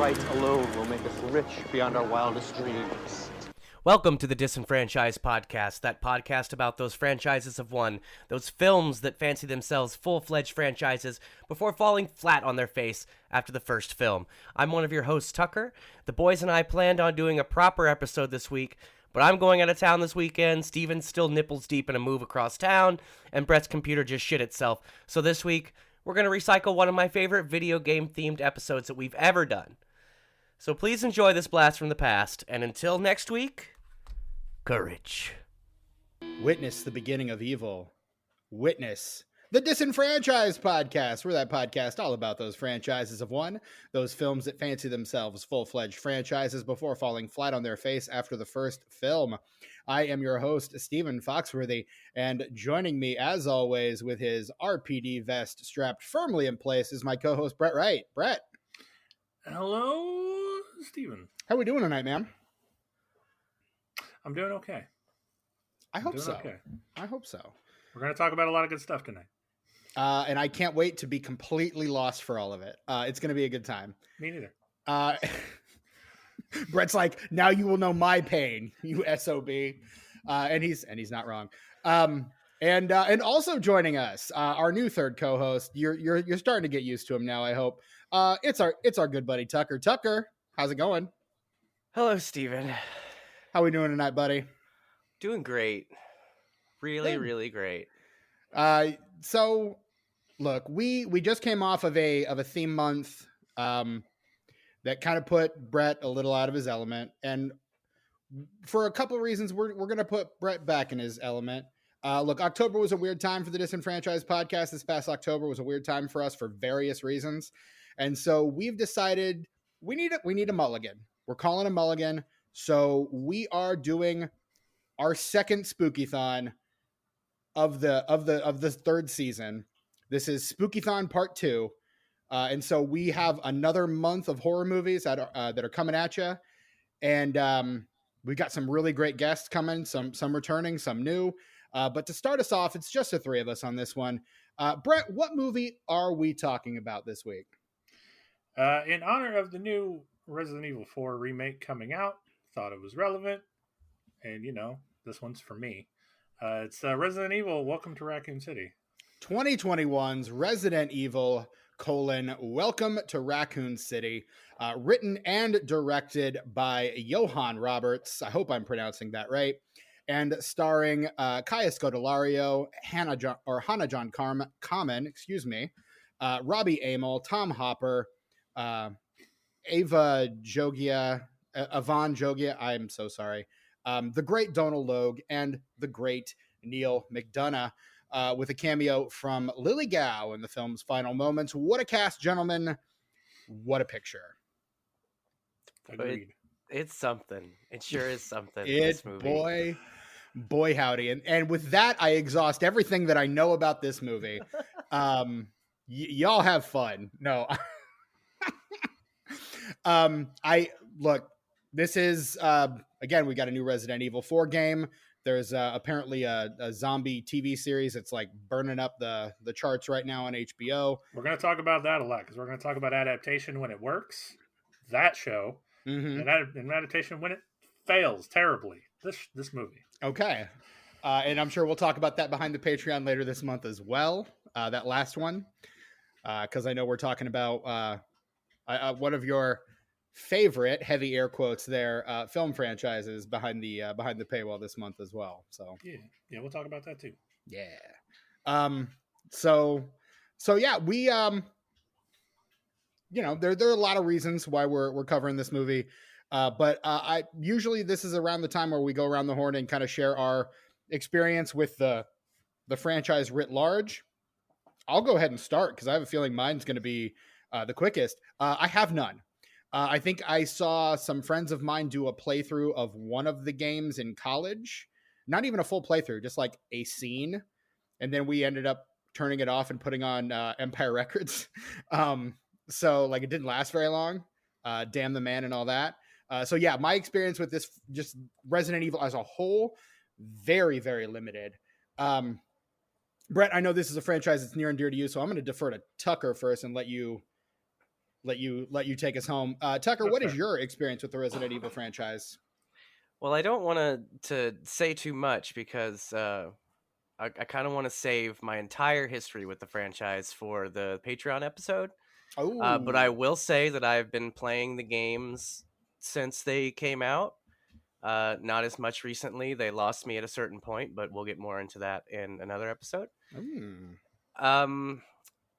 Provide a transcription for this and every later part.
fight alone will make us rich beyond our wildest dreams. Welcome to the Disenfranchised Podcast, that podcast about those franchises of one, those films that fancy themselves full-fledged franchises before falling flat on their face after the first film. I'm one of your hosts, Tucker. The boys and I planned on doing a proper episode this week, but I'm going out of town this weekend, Steven's still nipples deep in a move across town, and Brett's computer just shit itself. So this week, we're going to recycle one of my favorite video game-themed episodes that we've ever done. So please enjoy this blast from the past, and until next week, courage. Witness the beginning of evil. Witness the Disenfranchised Podcast. We're that podcast all about those franchises of one, those films that fancy themselves full-fledged franchises before falling flat on their face after the first film. I am your host, Stephen Foxworthy, and joining me, as always, with his RPD vest strapped firmly in place is my co-host, Brett Wright. Brett. Hello, Stephen. How are we doing tonight, man? I'm doing okay. I hope so. Okay. I hope so. We're going to talk about a lot of good stuff tonight. And I can't wait to be completely lost for all of it. It's going to be a good time. Me neither. Brett's like, now you will know my pain, you SOB. And he's not wrong. And also joining us, our new third co-host. You're starting to get used to him now, I hope. It's our good buddy Tucker. Tucker, how's it going? Hello, Steven. How we doing tonight, buddy? Doing great. Really, Good. really great. So look, we just came off of a theme month that kind of put Brett a little out of his element, and for a couple of reasons, we're gonna put Brett back in his element. Look, October was a weird time for the Disenfranchised Podcast. This past October was a weird time for us for various reasons, and so we've decided we need a mulligan. We're calling a mulligan. So we are doing our second Spooky-thon of the third season. This is Spooky-thon Part 2. And so we have another month of horror movies that are coming at you. And we got some really great guests coming, some returning, some new. But to start us off, it's just the three of us on this one. Brett, what movie are we talking about this week? In honor of the new Resident Evil 4 remake coming out, thought it was relevant, and this one's for me. It's Resident Evil Welcome to Raccoon City. 2021's Resident Evil Welcome to Raccoon City, written and directed by Johan Roberts. I hope I'm pronouncing that right. And starring Kaya Scodelario, Hannah John Kamen, Robbie Amell, Tom Hopper, Yvonne Jogia, I'm so sorry, the great Donal Logue, and the great Neil McDonough, with a cameo from Lily Gao in the film's final moments. What a cast, gentlemen. What a picture. Agreed. It's something. It sure is something. It's this movie. Boy howdy. And with that, I exhaust everything that I know about this movie. Y'all have fun. No. Look, this is, again, we got a new Resident Evil 4 game. There's apparently a zombie TV series that's like burning up the charts right now on HBO. We're going to talk about that a lot because we're going to talk about adaptation when it works, that show, and adaptation when it fails terribly, this movie. Okay. And I'm sure we'll talk about that behind the Patreon later this month as well, that last one, because I know we're talking about one of your favorite, heavy air quotes there, film franchises behind the paywall this month as well. So yeah, we'll talk about that too. Yeah. So yeah, we there are a lot of reasons why we're covering this movie, but I usually this is around the time where we go around the horn and kind of share our experience with the franchise writ large. I'll go ahead and start because I have a feeling mine's going to be the quickest. I have none. I think I saw some friends of mine do a playthrough of one of the games in college. Not even a full playthrough, just like a scene. And then we ended up turning it off and putting on Empire Records. So like it didn't last very long. Damn the Man and all that. So yeah, my experience with this, just Resident Evil as a whole, very, very limited. Brett, I know this is a franchise that's near and dear to you, so I'm going to defer to Tucker first and let you let you take us home. Tucker, That's what is fair. your experience with the Resident Evil franchise? Well, I don't want to say too much because I kind of want to save my entire history with the franchise for the Patreon episode. Oh, But I will say that I've been playing the games since they came out. Not as much recently. They lost me at a certain point, but we'll get more into that in another episode. Um,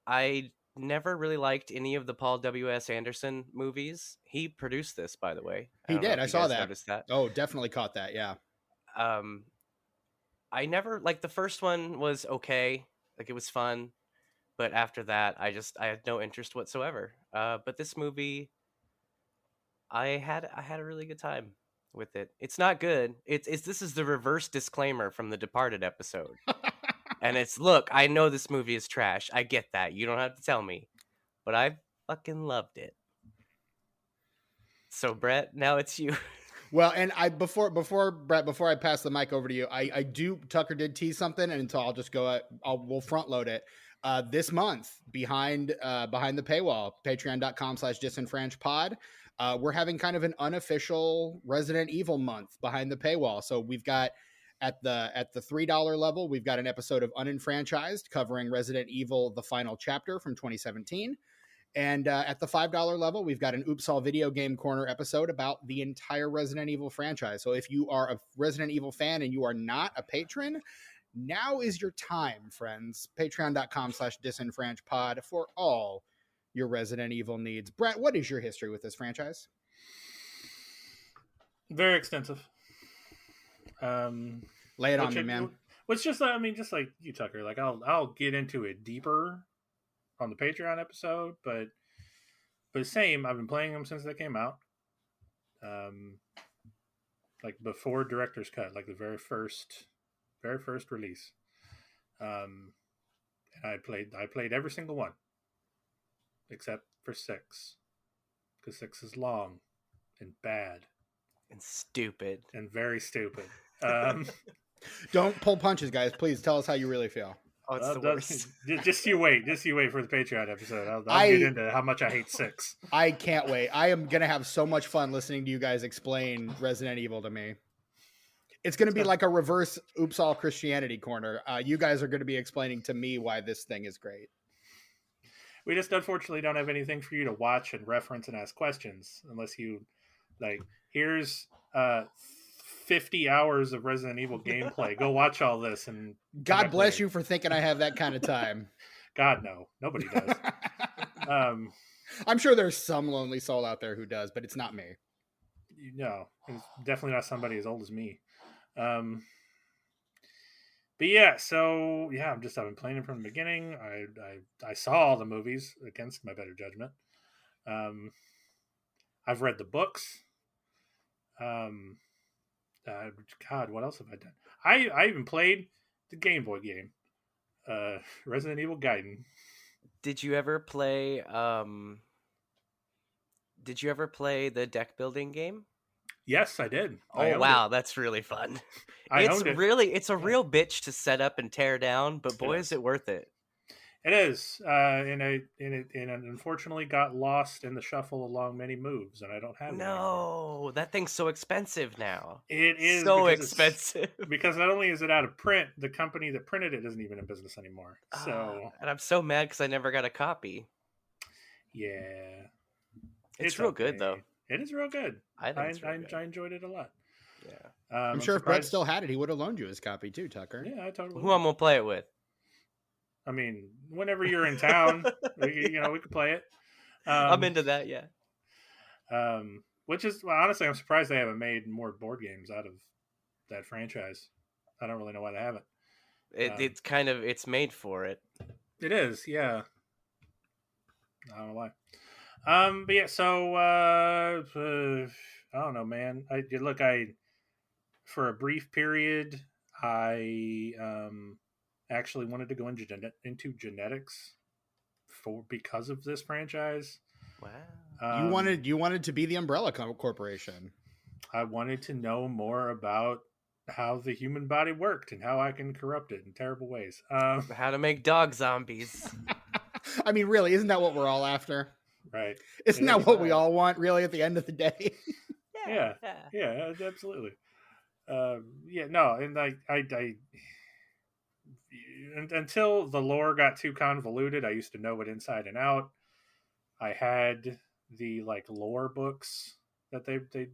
I never really liked any of the Paul W.S. Anderson movies. He produced this, by the way. he don't know did. if I you saw guys that. Noticed that. Oh, definitely caught that. Yeah. I never like the first one was okay, like it was fun, but after that, I had no interest whatsoever. But this movie, I had a really good time with it. It's not good. It's this is the reverse disclaimer from the Departed episode, and it's look, I know this movie is trash. I get that. You don't have to tell me, but I fucking loved it. So Brett, now it's you. Well, and before Brett, before I pass the mic over to you, I do Tucker did tease something, and so I'll just go. We'll front load it. This month behind the paywall, patreon.com/disenfranchpod. We're having kind of an unofficial Resident Evil month behind the paywall. So we've got at the $3 level, we've got an episode of Unenfranchised covering Resident Evil: The Final Chapter from 2017. And at the $5 level, we've got an Oops All Video Game Corner episode about the entire Resident Evil franchise. So if you are a Resident Evil fan and you are not a patron, now is your time, friends. Patreon.com/disenfranchpod for all your Resident Evil needs. Brett, what is your history with this franchise? Very extensive. Lay it on me, man. Which just, I mean, just like you, Tucker, like I'll get into it deeper on the Patreon episode, but same, I've been playing them since they came out. Like before Director's Cut, like the very first release. And I played every single one except for 6, because 6 is long and bad And stupid and very stupid. Don't pull punches, guys. Please tell us how you really feel. Oh, it's the worst. Just you wait for the Patreon episode. I'll get into how much I hate 6. I can't wait. I am going to have so much fun listening to you guys explain Resident Evil to me. It's going to be like a reverse Oops All Christianity corner. You guys are going to be explaining to me why this thing is great. We just unfortunately don't have anything for you to watch and reference and ask questions unless you like, here's 50 hours of Resident Evil gameplay. Go watch all this. And God bless you for thinking I have that kind of time. God, no. Nobody does. I'm sure there's some lonely soul out there who does, but it's not me. No, it's definitely not somebody as old as me. But yeah, so yeah, I've been playing it from the beginning. I saw all the movies against my better judgment. I've read the books. God, what else have I done? I even played the Game Boy game, Resident Evil Gaiden. Did you ever play the deck building game? Yes, I did. Oh wow, that's really fun. It's a real bitch to set up and tear down, but boy, is it worth it. It is, and it unfortunately got lost in the shuffle along many moves, and I don't have it anymore. That thing's so expensive now. It is so expensive because not only is it out of print, the company that printed it isn't even in business anymore. So, and I'm so mad because I never got a copy. Yeah, it's real good though. It is real good. I enjoyed it a lot. Yeah, I'm sure if Brett still had it, he would have loaned you his copy too, Tucker. Yeah, I totally. Who I'm gonna play it with? I mean, whenever you're in town, we could play it. I'm into that, yeah. Which is honestly, I'm surprised they haven't made more board games out of that franchise. I don't really know why they haven't. It's made for it. It is, yeah. I don't know why. But yeah, so I don't know, man. For a brief period, I actually wanted to go into genetics because of this franchise. Wow. You wanted to be the Umbrella Corporation. I wanted to know more about how the human body worked and how I can corrupt it in terrible ways. How to make dog zombies. I mean, really, isn't that what we're all after? Right. Isn't It that is. what we all want, really, at the end of the day? Yeah. Absolutely. Yeah, no, and until the lore got too convoluted, I used to know it inside and out. I had the like lore books that they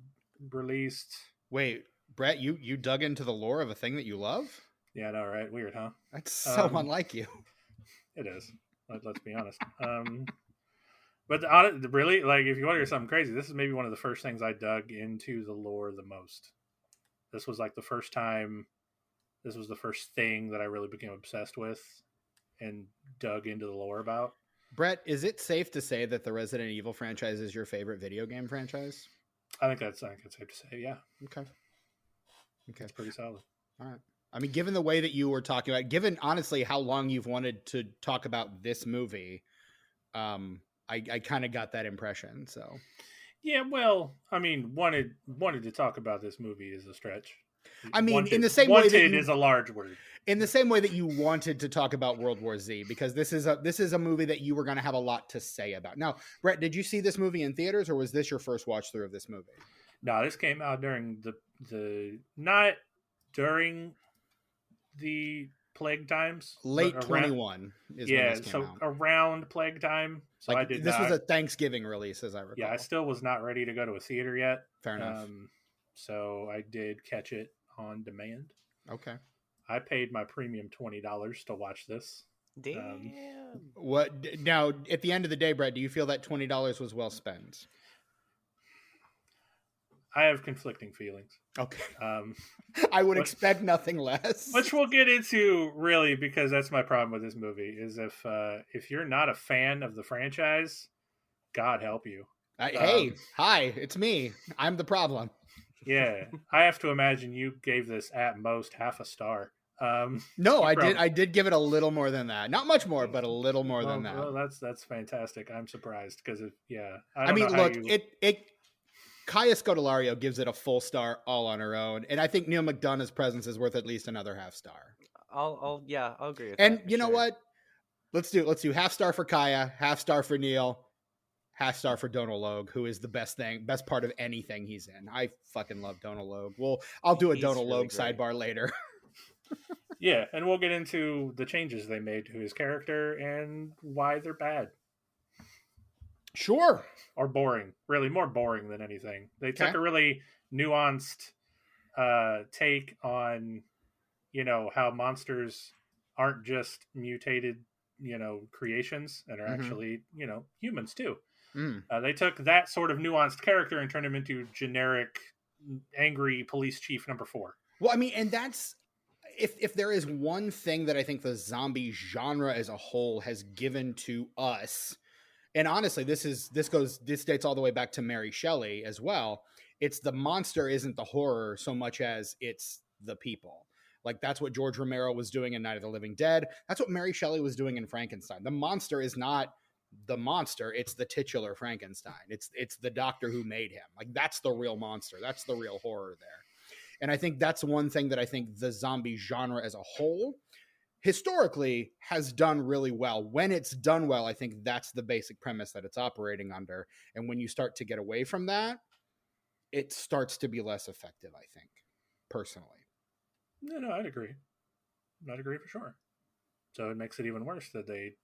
released. Wait, Brett, you dug into the lore of a thing that you love? Yeah, I know, right? Weird, huh? That's so unlike you. It is. Let's be honest. But really, like, if you want to hear something crazy, this is maybe one of the first things I dug into the lore the most. This was like the first time. This was the first thing that I really became obsessed with and dug into the lore about. Brett, is it safe to say that the Resident Evil franchise is your favorite video game franchise? I think that's safe to say. Yeah. Okay. It's pretty solid. All right. I mean, given the way that you were talking about, given honestly how long you've wanted to talk about this movie, I kind of got that impression. So, yeah, well, I mean, wanted to talk about this movie is a stretch. I mean, wanted, in the same way that is a large word. In the same way that you wanted to talk about World War Z, because this is a movie that you were going to have a lot to say about. Now, Brett, did you see this movie in theaters, or was this your first watch through of this movie? No, this came out during the not during the plague times. Late 21 is when this came out. Around plague time. So like, I did. This was a Thanksgiving release, as I recall. Yeah, I still was not ready to go to a theater yet. Fair enough. So I did catch it on demand. Okay. I paid my premium $20 to watch this. Damn. What now? At the end of the day, Brett, do you feel that $20 was well spent? I have conflicting feelings. Okay. I would expect nothing less. Which we'll get into, really, because that's my problem with this movie. Is if you're not a fan of the franchise, God help you. Hey, hi, it's me. I'm the problem. Yeah, I have to imagine you gave this at most half a star. No, I did give it a little more than that. Not much more, but a little more than that. Well, that's fantastic. I'm surprised because I mean, look, Kaya Scodelario gives it a full star all on her own, and I think Neil McDonough's presence is worth at least another half star. I'll agree with and that. You know what? Let's do half star for Kaya, half star for Neil, half star for Donal Logue, who is the best part of anything he's in. I fucking love Donal Logue. I'll do a Donal Logue sidebar later. Yeah, and we'll get into the changes they made to his character and why they're bad. Sure. Or boring. Really more boring than anything. They took a really nuanced take on, how monsters aren't just mutated, creations and are actually, humans too. They took that sort of nuanced character and turned him into generic, angry police chief number 4. Well, I mean, and that's, if there is one thing that I think the zombie genre as a whole has given to us, and honestly, this dates all the way back to Mary Shelley as well. It's the monster isn't the horror so much as it's the people. Like, that's what George Romero was doing in Night of the Living Dead. That's what Mary Shelley was doing in Frankenstein. The monster is not the monster, it's the titular Frankenstein. It's the doctor who made him. Like, that's the real monster. That's the real horror there. And I think that's one thing that I think the zombie genre as a whole historically has done really well. When it's done well, I think that's the basic premise that it's operating under. And when you start to get away from that, it starts to be less effective, I think, personally. No, I'd agree. I'd agree for sure. So it makes it even worse that they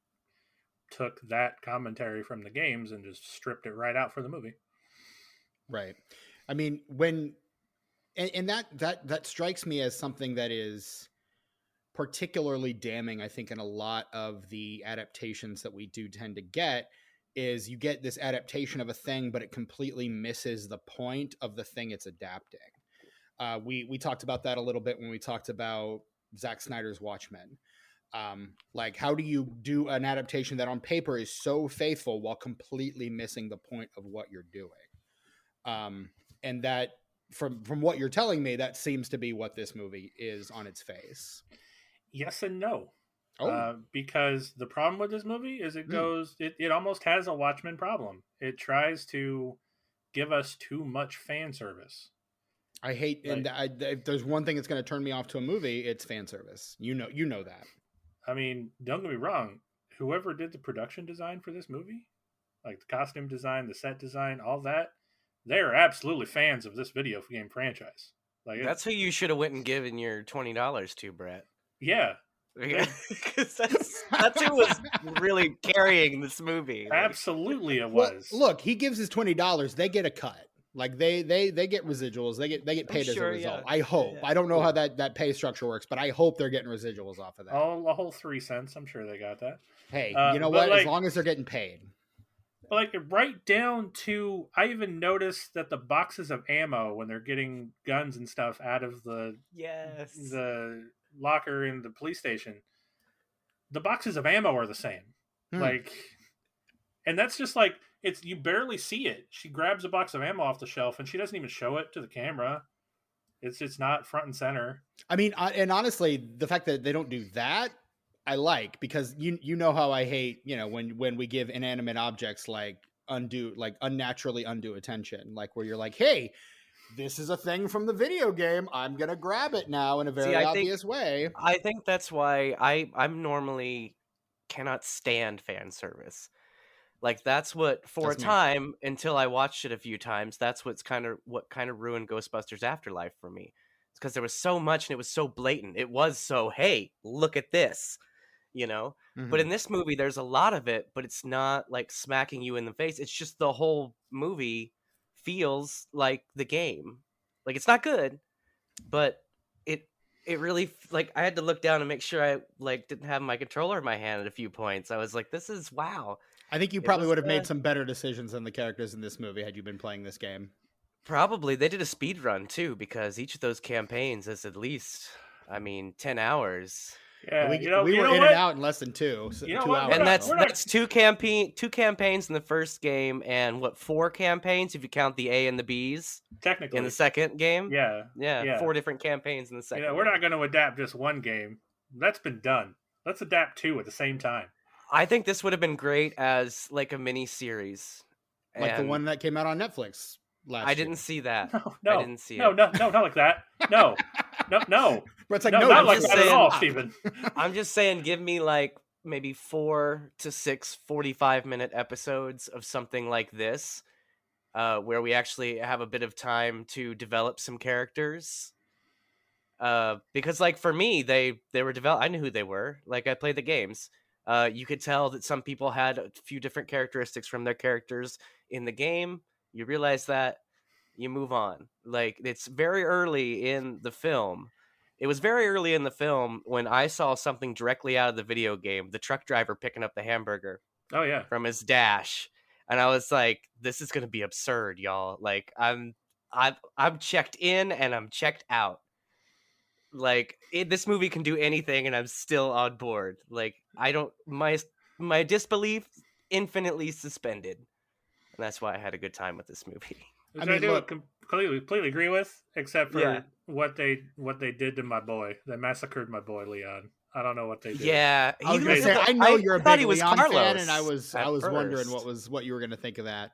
took that commentary from the games and just stripped it right out for the movie. Right. I mean, and that strikes me as something that is particularly damning, I think, in a lot of the adaptations that we do tend to get, is you get this adaptation of a thing, but it completely misses the point of the thing it's adapting. We talked about that a little bit when we talked about Zack Snyder's Watchmen. Like, how do you do an adaptation that on paper is so faithful while completely missing the point of what you're doing? And that, from what you're telling me, that seems to be what this movie is on its face. Yes and no. Oh. Because the problem with this movie is it almost has a Watchmen problem. It tries to give us too much fan service. I hate, and if there's one thing that's going to turn me off to a movie, it's fan service. You know that. I mean, don't get me wrong. Whoever did the production design for this movie like the costume design, the set design, all that. They are absolutely fans of this video game franchise. Like That's who you should have went and given your $20 to, Brett. yeah, Because that's who was really carrying this movie. Like, absolutely it Well, was. look, he gives his $20. They get a cut. Like they get residuals. They get paid as a result. Yeah. I hope. Yeah. I don't know how that pay structure works, but I hope they're getting residuals off of that. Oh, a whole 3 cents. I'm sure they got that. Hey, you know but what? As like- long as they're getting paid. Like right down to, I even noticed that the boxes of ammo when they're getting guns and stuff out of the locker in the police station, the boxes of ammo are the same. Like, and that's just like, it's, you barely see it. She grabs a box of ammo off the shelf and she doesn't even show it to the camera. It's not front and center. I mean, and honestly, the fact that they don't do that, I like, because you know how I hate, when we give inanimate objects like unnaturally undue attention, like where you're like, hey, this is a thing from the video game, I'm gonna grab it now in a very obvious way. I think that's why I'm normally cannot stand fan service. Like that's what for That's a me. time until I watched it a few times. That's what kind of ruined Ghostbusters Afterlife for me. It's because there was so much and it was so blatant. It was so, hey, look at this, But in this movie, there's a lot of it, but it's not like smacking you in the face. It's just the whole movie feels like the game. Like it's not good, but it really, like, I had to look down and make sure I like didn't have my controller in my hand at a few points. I was like, this is wow. I think you probably would have made some better decisions than the characters in this movie had you been playing this game. Probably. They did a speed run too, because each of those campaigns is at least, 10 hours. Yeah, we were you know in what? and out in less than 2. So You know 2 what? hours. And that's we're not- that's two campaigns in the first game, and 4 campaigns if you count the A and the B's Technically. in the second game. Yeah. 4 different campaigns in the second. We're game. not going to adapt just one game. That's been done. Let's adapt 2 at the same time. I think this would have been great as like a mini series, Like the one that came out on Netflix last I year. didn't see that. No, I didn't see no, it. not like that. No. But it's like, No, no, not this like is that at saying- all, Steven. I'm just saying, give me like maybe 4 to 6 45-minute episodes of something like this, where we actually have a bit of time to develop some characters. Because like for me, they were developed. I knew who they were. Like I played the games. You could tell that some people had a few different characteristics from their characters in the game. You realize that, you move on. Like it's very early in the film. It was very early in the film when I saw something directly out of the video game, the truck driver picking up the hamburger Oh, yeah. from his dash. And I was like, this is going to be absurd, y'all. Like I'm checked in and I'm checked out. Like this movie can do anything and I'm still on board. Like my disbelief infinitely suspended. And that's why I had a good time with this movie. Which I mean, do look- completely agree with, except for Yeah. what they did to my boy. They massacred my boy Leon. I don't know what they did. Yeah, I was he gonna was say, a- I know you're a thought big he was Leon Carlos fan, and I was at wondering first. what you were going to think of that.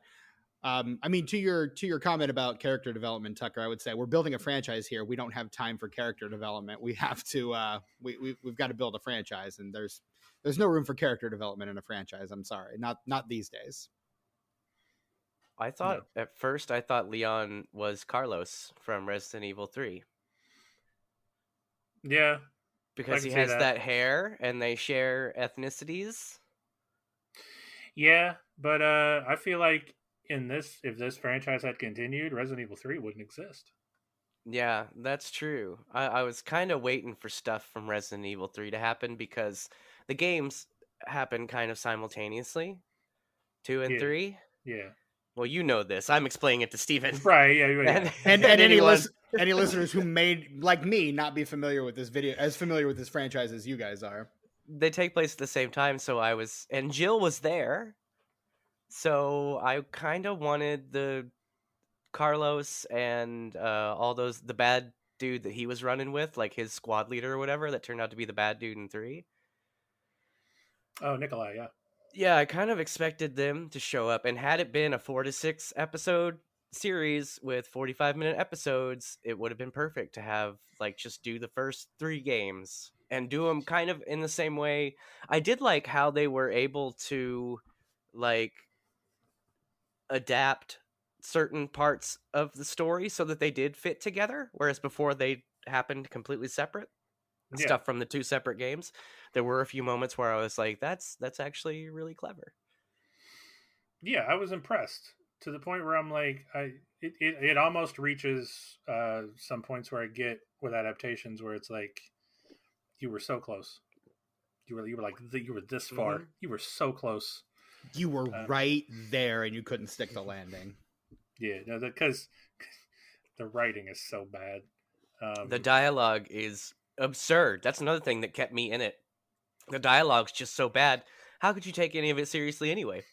To your comment about character development, Tucker, I would say we're building a franchise here. We don't have time for character development. We have to we've got to build a franchise, and there's no room for character development in a franchise. I'm sorry, not these days. I thought at first Leon was Carlos from Resident Evil 3 Yeah. because he can see has that. that hair and they share ethnicities. Yeah, but I feel like if this franchise had continued, Resident Evil 3 wouldn't exist. Yeah, that's true. I was kind of waiting for stuff from Resident Evil 3 to happen because the games happen kind of simultaneously, 2 and Yeah. 3. Yeah. Well, you know this. I'm explaining it to Steven. Right, yeah. And anyone- any listeners who may, like me, not be familiar with this familiar with this franchise as you guys are. They take place at the same time, so and Jill was there. So I kind of wanted the Carlos and the bad dude that he was running with, like his squad leader or whatever, that turned out to be the bad dude in 3. Oh, Nikolai, yeah. Yeah, I kind of expected them to show up, and had it been a 4 to 6 episode series with 45-minute episodes, it would have been perfect to have like just do the first 3 games and do them kind of in the same way. I did like how they were able to like adapt certain parts of the story so that they did fit together, whereas before they happened completely separate. Yeah. Stuff from the two separate games. There were a few moments where I was like, that's actually really clever. Yeah, I was impressed to the point where I'm like, it almost reaches some points where I get with adaptations where it's like, you were so close. You were this far. You were so close. You were right there, and you couldn't stick the landing. Yeah, no, because the writing is so bad. The dialogue is absurd. That's another thing that kept me in it. The dialogue's just so bad. How could you take any of it seriously anyway?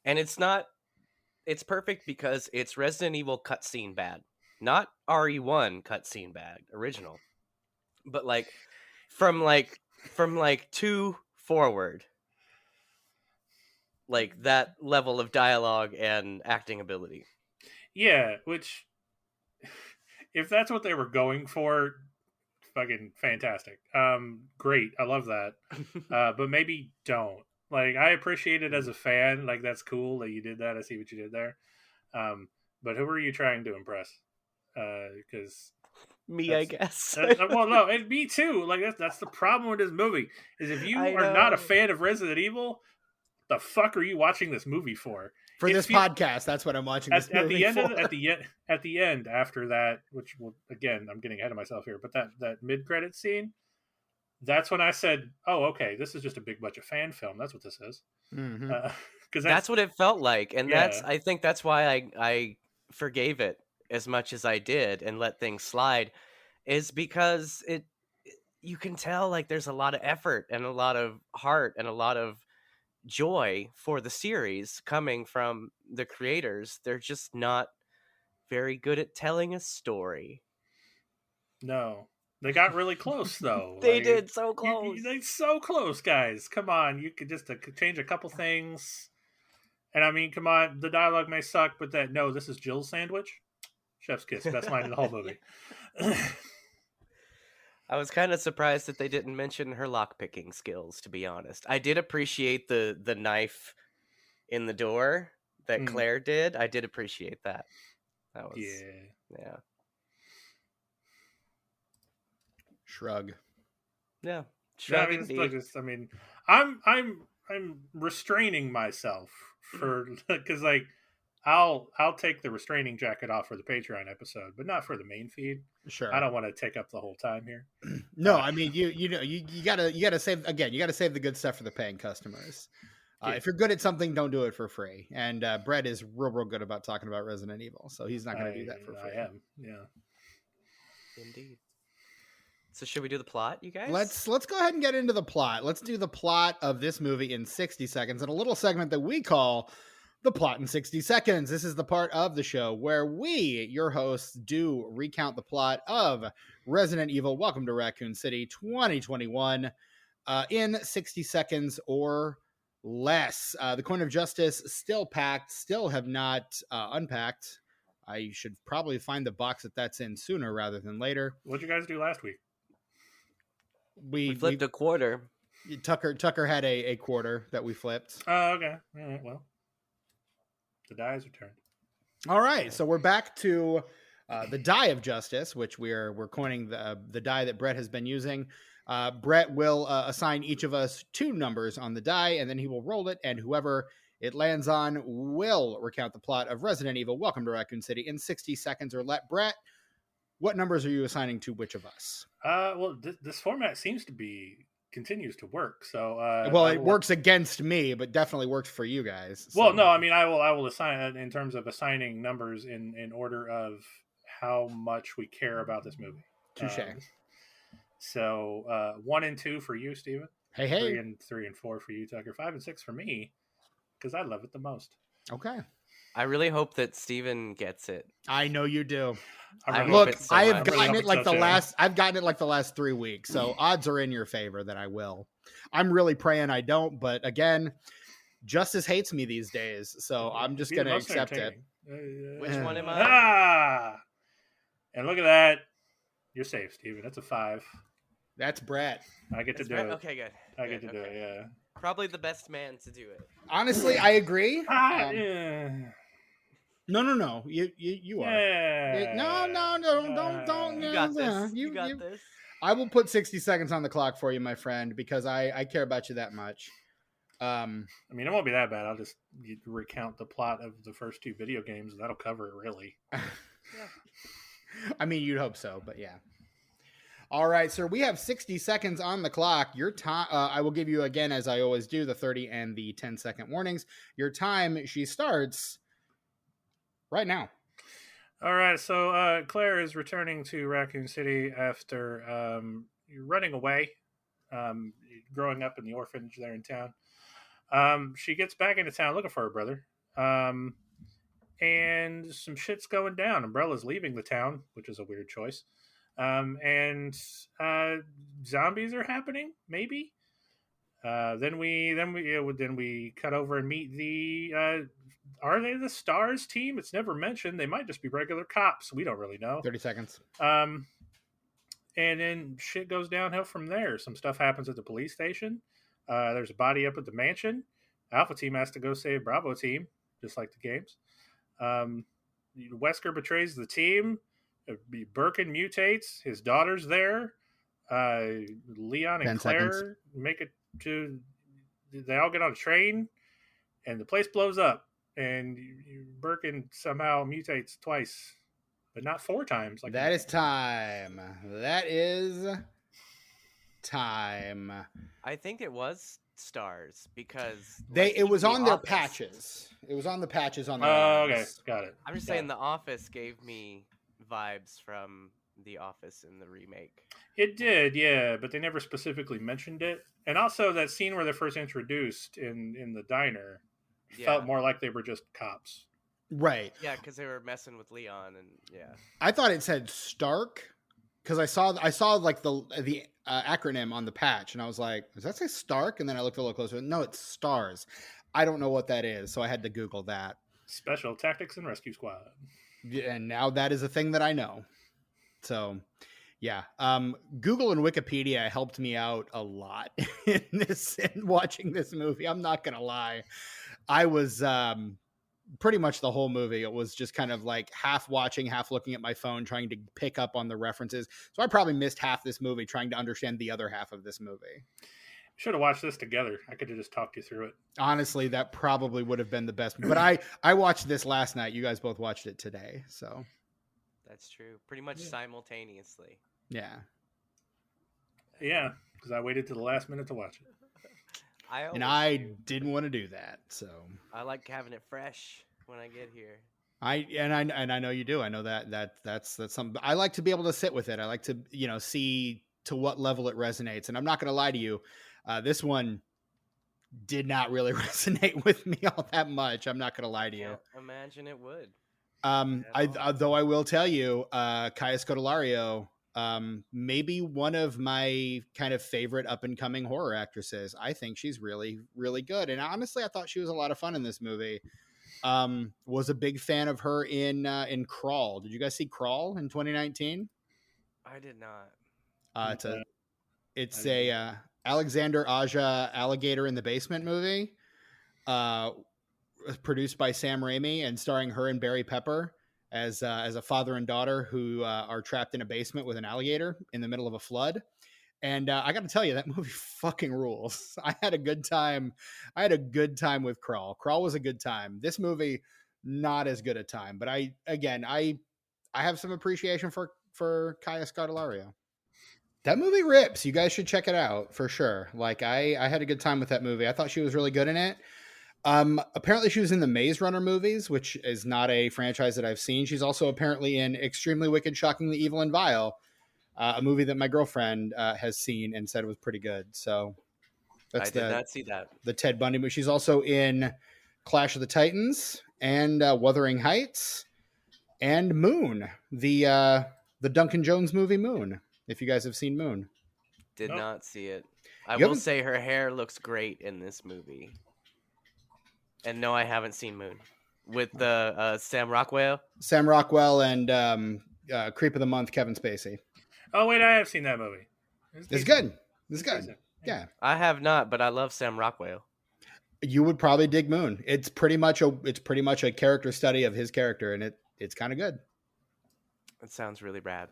And it's perfect because it's Resident Evil cutscene bad. Not RE1 cutscene bad, original. But from 2 forward. Like that level of dialogue and acting ability. Yeah, which if that's what they were going for, fucking fantastic. Great. I love that. But maybe don't. Like, I appreciate it as a fan. Like, that's cool that you did that. I see what you did there. But who are you trying to impress? Because me, I guess. Well, no, and me too. Like, that's the problem with this movie. Is if you are not a fan of Resident Evil, the fuck are you watching this movie for? For this podcast, that's what I'm watching this movie for. At the end, after that, which will, again, I'm getting ahead of myself here, but that mid-credit scene, that's when I said, oh, okay, this is just a big bunch of fan film. That's what this is. Mm-hmm. That's what it felt like. And I think that's why I forgave it as much as I did and let things slide, is because you can tell like there's a lot of effort and a lot of heart and a lot of joy for the series coming from the creators. They're just not very good at telling a story. No, they got really close though. They did so close. They so close, guys. Come on, you could just change a couple things. And I mean, come on, the dialogue may suck, but this is Jill's sandwich. Chef's kiss, best line in the whole movie. I was kind of surprised that they didn't mention her lockpicking skills, to be honest. I did appreciate the knife in the door that Claire did. I did appreciate that. That was yeah. Shrug. Yeah. Shrug indeed. I'm restraining myself for because like I'll take the restraining jacket off for the Patreon episode, but not for the main feed. Sure. I don't want to take up the whole time here. No, I mean you gotta save the good stuff for the paying customers. If you're good at something, don't do it for free. And Brett is real good about talking about Resident Evil, so he's not going to do that for free. I am, yeah. Indeed. So should we do the plot, you guys? Let's go ahead and get into the plot. Let's do the plot of this movie in 60 seconds in a little segment that we call The Plot in 60 Seconds. This is the part of the show where we, your hosts, do recount the plot of Resident Evil Welcome to Raccoon City 2021 in 60 seconds or less. The Coin of Justice still packed, still have not unpacked. I should probably find the box that's in sooner rather than later. What'd you guys do last week? We flipped a quarter. Tucker had a quarter that we flipped. Oh, okay. All right, well, the dies are turned. All right, so we're back to the die of justice, which we're coining the die that Brett has been using. Brett will assign each of us 2 numbers on the die, and then he will roll it, and whoever it lands on will recount the plot of Resident Evil Welcome to Raccoon City in 60 seconds or let. Brett, what numbers are you assigning to which of us? Well, this format seems to continues to work. So, it works against me, but definitely works for you guys. So. Well, no, I mean, I will assign in terms of assigning numbers in order of how much we care about this movie. Touche. So 1 and 2 for you, Steven. Hey. 3 and 4 for you, Tucker. 5 and 6 for me, because I love it the most. Okay. I really hope that Steven gets it. I know you do. Look, I have gotten it like I've gotten it like the last 3 weeks, so odds are in your favor that I will. I'm really praying I don't, but again, Justice hates me these days, so I'm just going to accept it. Which one am I? And look at that. You're safe, Steven. That's a 5. That's Brett. I get to do it. Okay, good. I get to do it, yeah. Probably the best man to do it. Honestly, I agree. No. You are. Yeah. No, don't. You got this. You got this. I will put 60 seconds on the clock for you, my friend, because I care about you that much. I mean, it won't be that bad. I'll just recount the plot of the first 2 video games. And that'll cover it, really. Yeah. I mean, you'd hope so, but yeah. All right, sir. We have 60 seconds on the clock. Your time. I will give you again, as I always do, the 30 and the 10-second warnings. Your time. She starts right now. All right. So Claire is returning to Raccoon City after running away, growing up in the orphanage there in town. She gets back into town looking for her brother. And some shit's going down. Umbrella's leaving the town, which is a weird choice. And zombies are happening, maybe. Then we cut over and meet the are they the Stars team? It's never mentioned. They might just be regular cops. We don't really know. 30 seconds. And then shit goes downhill from there. Some stuff happens at the police station. There's a body up at the mansion. Alpha team has to go save Bravo team, just like the games. Wesker betrays the team. Birkin mutates. His daughter's there. Leon and Claire seconds. make it to. They all get on a train, and the place blows up. And Birkin somehow mutates twice, but not 4 times. Like that is time. That is time. I think it was Stars because It was on their Office. Patches. It was on the patches on their Oh, okay, arms. got it. I'm just saying The Office gave me vibes from The Office in the remake. It did, yeah, but they never specifically mentioned it. And also that scene where they're first introduced in the diner felt more like they were just cops. Right. Yeah, because they were messing with Leon, and yeah. I thought it said Stark because I saw like the acronym on the patch, and I was like, does that say Stark? And then I looked a little closer. No, it's Stars. I don't know what that is, so I had to Google that. Special Tactics and Rescue Squad. And now that is a thing that I know. So, yeah. Google and Wikipedia helped me out a lot in watching this movie. I'm not gonna lie. I was pretty much the whole movie. It was just kind of like half watching, half looking at my phone, trying to pick up on the references. So I probably missed half this movie trying to understand the other half of this movie. Should have watched this together. I could have just talked you through it. Honestly, that probably would have been the best. But I watched this last night. You guys both watched it today. So That's true. Pretty much simultaneously. yeah. Yeah, because I waited to the last minute to watch it. I didn't want to do that. So I like having it fresh when I get here. I know you do. I know that's something I like to be able to sit with it. I like to, see to what level it resonates. And I'm not going to lie to you. This one did not really resonate with me all that much. I'm not going to lie to you. Imagine it would. Though I will tell you, Kaya Scodelario, maybe one of my kind of favorite up and coming horror actresses. I think she's really, really good. And honestly, I thought she was a lot of fun in this movie. Was a big fan of her in Crawl. Did you guys see Crawl in 2019? I did not. It's a Alexander Aja alligator in the basement movie, produced by Sam Raimi and starring her and Barry Pepper as a father and daughter who are trapped in a basement with an alligator in the middle of a flood. And I got to tell you, that movie fucking rules. I had a good time. I had a good time with Crawl. Crawl was a good time. This movie, not as good a time. But I have some appreciation for Kaya Scodelario. That movie rips. You guys should check it out for sure. Like I had a good time with that movie. I thought she was really good in it. Apparently she was in the Maze Runner movies, which is not a franchise that I've seen. She's also apparently in Extremely Wicked, Shockingly Evil and Vile, a movie that my girlfriend has seen and said was pretty good. So I did not see that. The Ted Bundy movie. She's also in Clash of the Titans and Wuthering Heights and Moon, the Duncan Jones movie Moon. If you guys have seen Moon. Did not see it. I You will say her hair looks great in this movie. And no, I haven't seen Moon. With the Sam Rockwell. Sam Rockwell and Creep of the Month, Kevin Spacey. Oh, wait, I have seen that movie. It's good. It's good. Yeah. I have not, but I love Sam Rockwell. You would probably dig Moon. It's pretty much a character study of his character, and it's kind of good. It sounds really rad.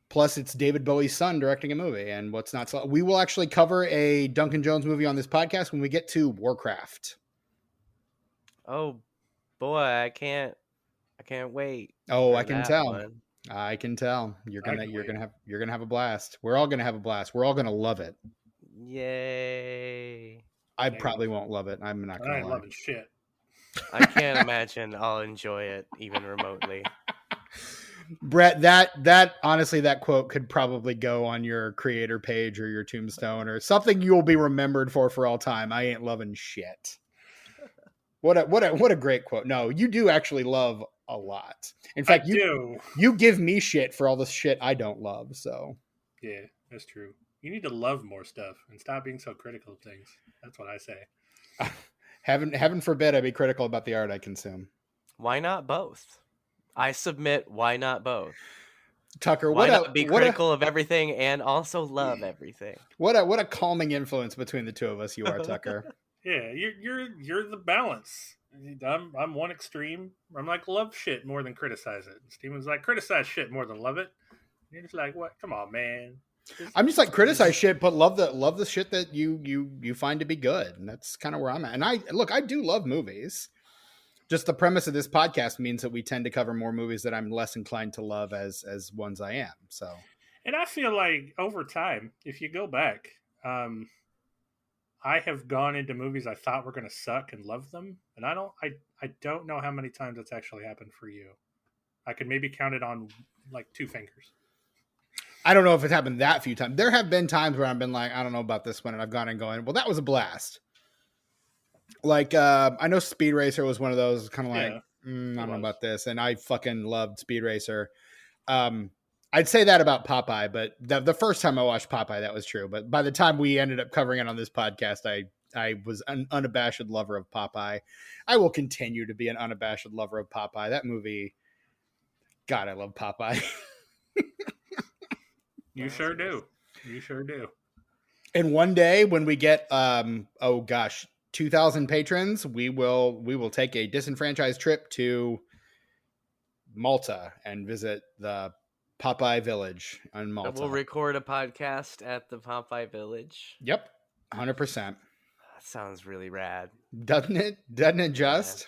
Plus, it's David Bowie's son directing a movie, and what's not so. We will actually cover a Duncan Jones movie on this podcast when we get to Warcraft. Oh boy, I can't wait. Oh, for I can that tell. one. I can tell. You're gonna have a blast. We're all gonna have a blast. We're all gonna love it. Yay! I probably won't love it. I'm not gonna I ain't lie. loving shit. I can't imagine I'll enjoy it even remotely. Brett, that honestly, that quote could probably go on your creator page or your tombstone or something you'll be remembered for all time. I ain't loving shit. What a great quote. No, you do actually love a lot. In fact, you give me shit for all the shit I don't love. So yeah, that's true. You need to love more stuff and stop being so critical of things. That's what I say. Heaven forbid I be critical about the art I consume. Why not both? I submit. Why not both? Tucker, why not be critical of everything and also love everything? What a calming influence between the two of us you are, Tucker. Yeah, you're the balance. I'm one extreme. I'm like love shit more than criticize it. Steven's like criticize shit more than love it. And you're just like, what? Come on, man. I'm just like criticize shit, but love the shit that you find to be good, and that's kind of where I'm at. And I do love movies. Just the premise of this podcast means that we tend to cover more movies that I'm less inclined to love as ones I am. So, and I feel like over time, if you go back, I have gone into movies I thought were going to suck and love them, and I don't know how many times that's actually happened for you. I could maybe count it on like 2 fingers. I don't know if it's happened that few times. There have been times where I've been like, I don't know about this one, and I've gone and going, well, that was a blast. Like, I know Speed Racer was one of those kind of like, I don't know about this. And I fucking loved Speed Racer. I'd say that about Popeye, but the first time I watched Popeye, that was true. But by the time we ended up covering it on this podcast, I was an unabashed lover of Popeye. I will continue to be an unabashed lover of Popeye. That movie, God, I love Popeye. You sure do. You sure do. And one day when we get, 2,000 patrons, we will take a disenfranchised trip to Malta and visit the Popeye Village in Malta. We'll record a podcast at the Popeye Village. Yep, 100%. That sounds really rad. Doesn't it just?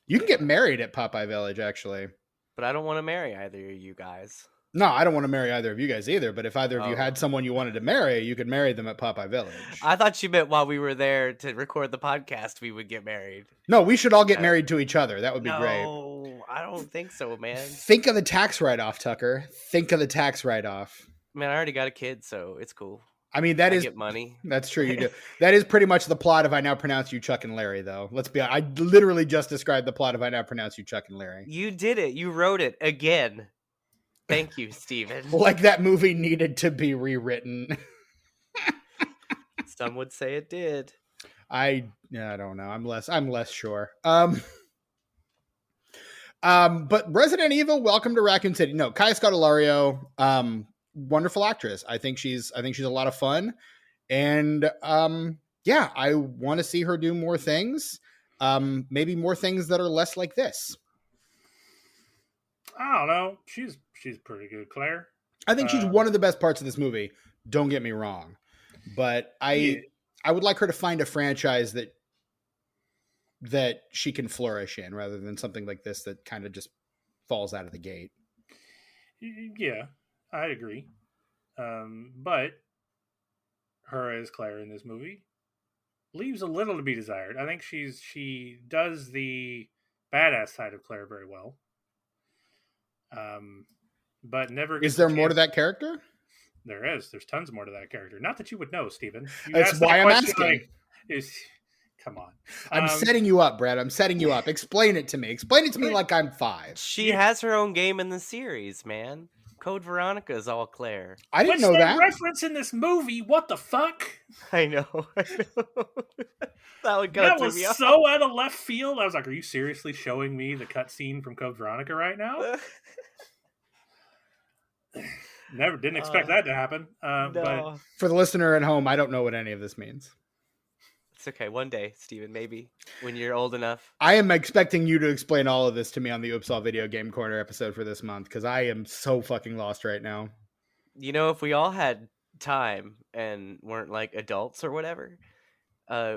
Yeah. You can get married at Popeye Village, actually. But I don't want to marry either of you guys. No, I don't want to marry either of you guys either. But if either of you had someone you wanted to marry, you could marry them at Popeye Village. I thought you meant while we were there to record the podcast, we would get married. No, we should all get married to each other. That would be great. No, I don't think so, man. Think of the tax write-off, Tucker. Think of the tax write-off. Man, I already got a kid, so it's cool. I mean, I get money. That's true. You do. That is pretty much the plot of I Now Pronounce You Chuck and Larry, though. Let's be honest. I literally just described the plot of I Now Pronounce You Chuck and Larry. You did it. You wrote it again. Thank you, Steven. Like that movie needed to be rewritten. Some would say it did. I don't know. I'm less sure. But Resident Evil, welcome to Raccoon City. No, Kaya Scodelario, wonderful actress. I think she's a lot of fun. And I want to see her do more things. Maybe more things that are less like this. I don't know. She's pretty good, Claire. I think she's one of the best parts of this movie. Don't get me wrong, but I would like her to find a franchise that she can flourish in, rather than something like this that kind of just falls out of the gate. Yeah, I agree. But her as Claire in this movie leaves a little to be desired. I think she does the badass side of Claire very well. But never gets. Is there more to that character? There is. There's tons more to that character. Not that you would know, Steven. That's why I'm asking. Come on. I'm setting you up, Brad. I'm setting you up. Explain it to me. Explain it to me like I'm 5. She has her own game in the series, man. Code Veronica is all Claire. I didn't know that. Reference in this movie. What the fuck? I know. That was so out of left field. I was like, are you seriously showing me the cutscene from Code Veronica right now? Never didn't expect that to happen. No. But for the listener at home, I don't know what any of this means. It's okay. One day, Steven, maybe when you're old enough. I am expecting you to explain all of this to me on the Oops All Video Game Corner episode for this month, because I am so fucking lost right now. You know, if we all had time and weren't like adults or whatever,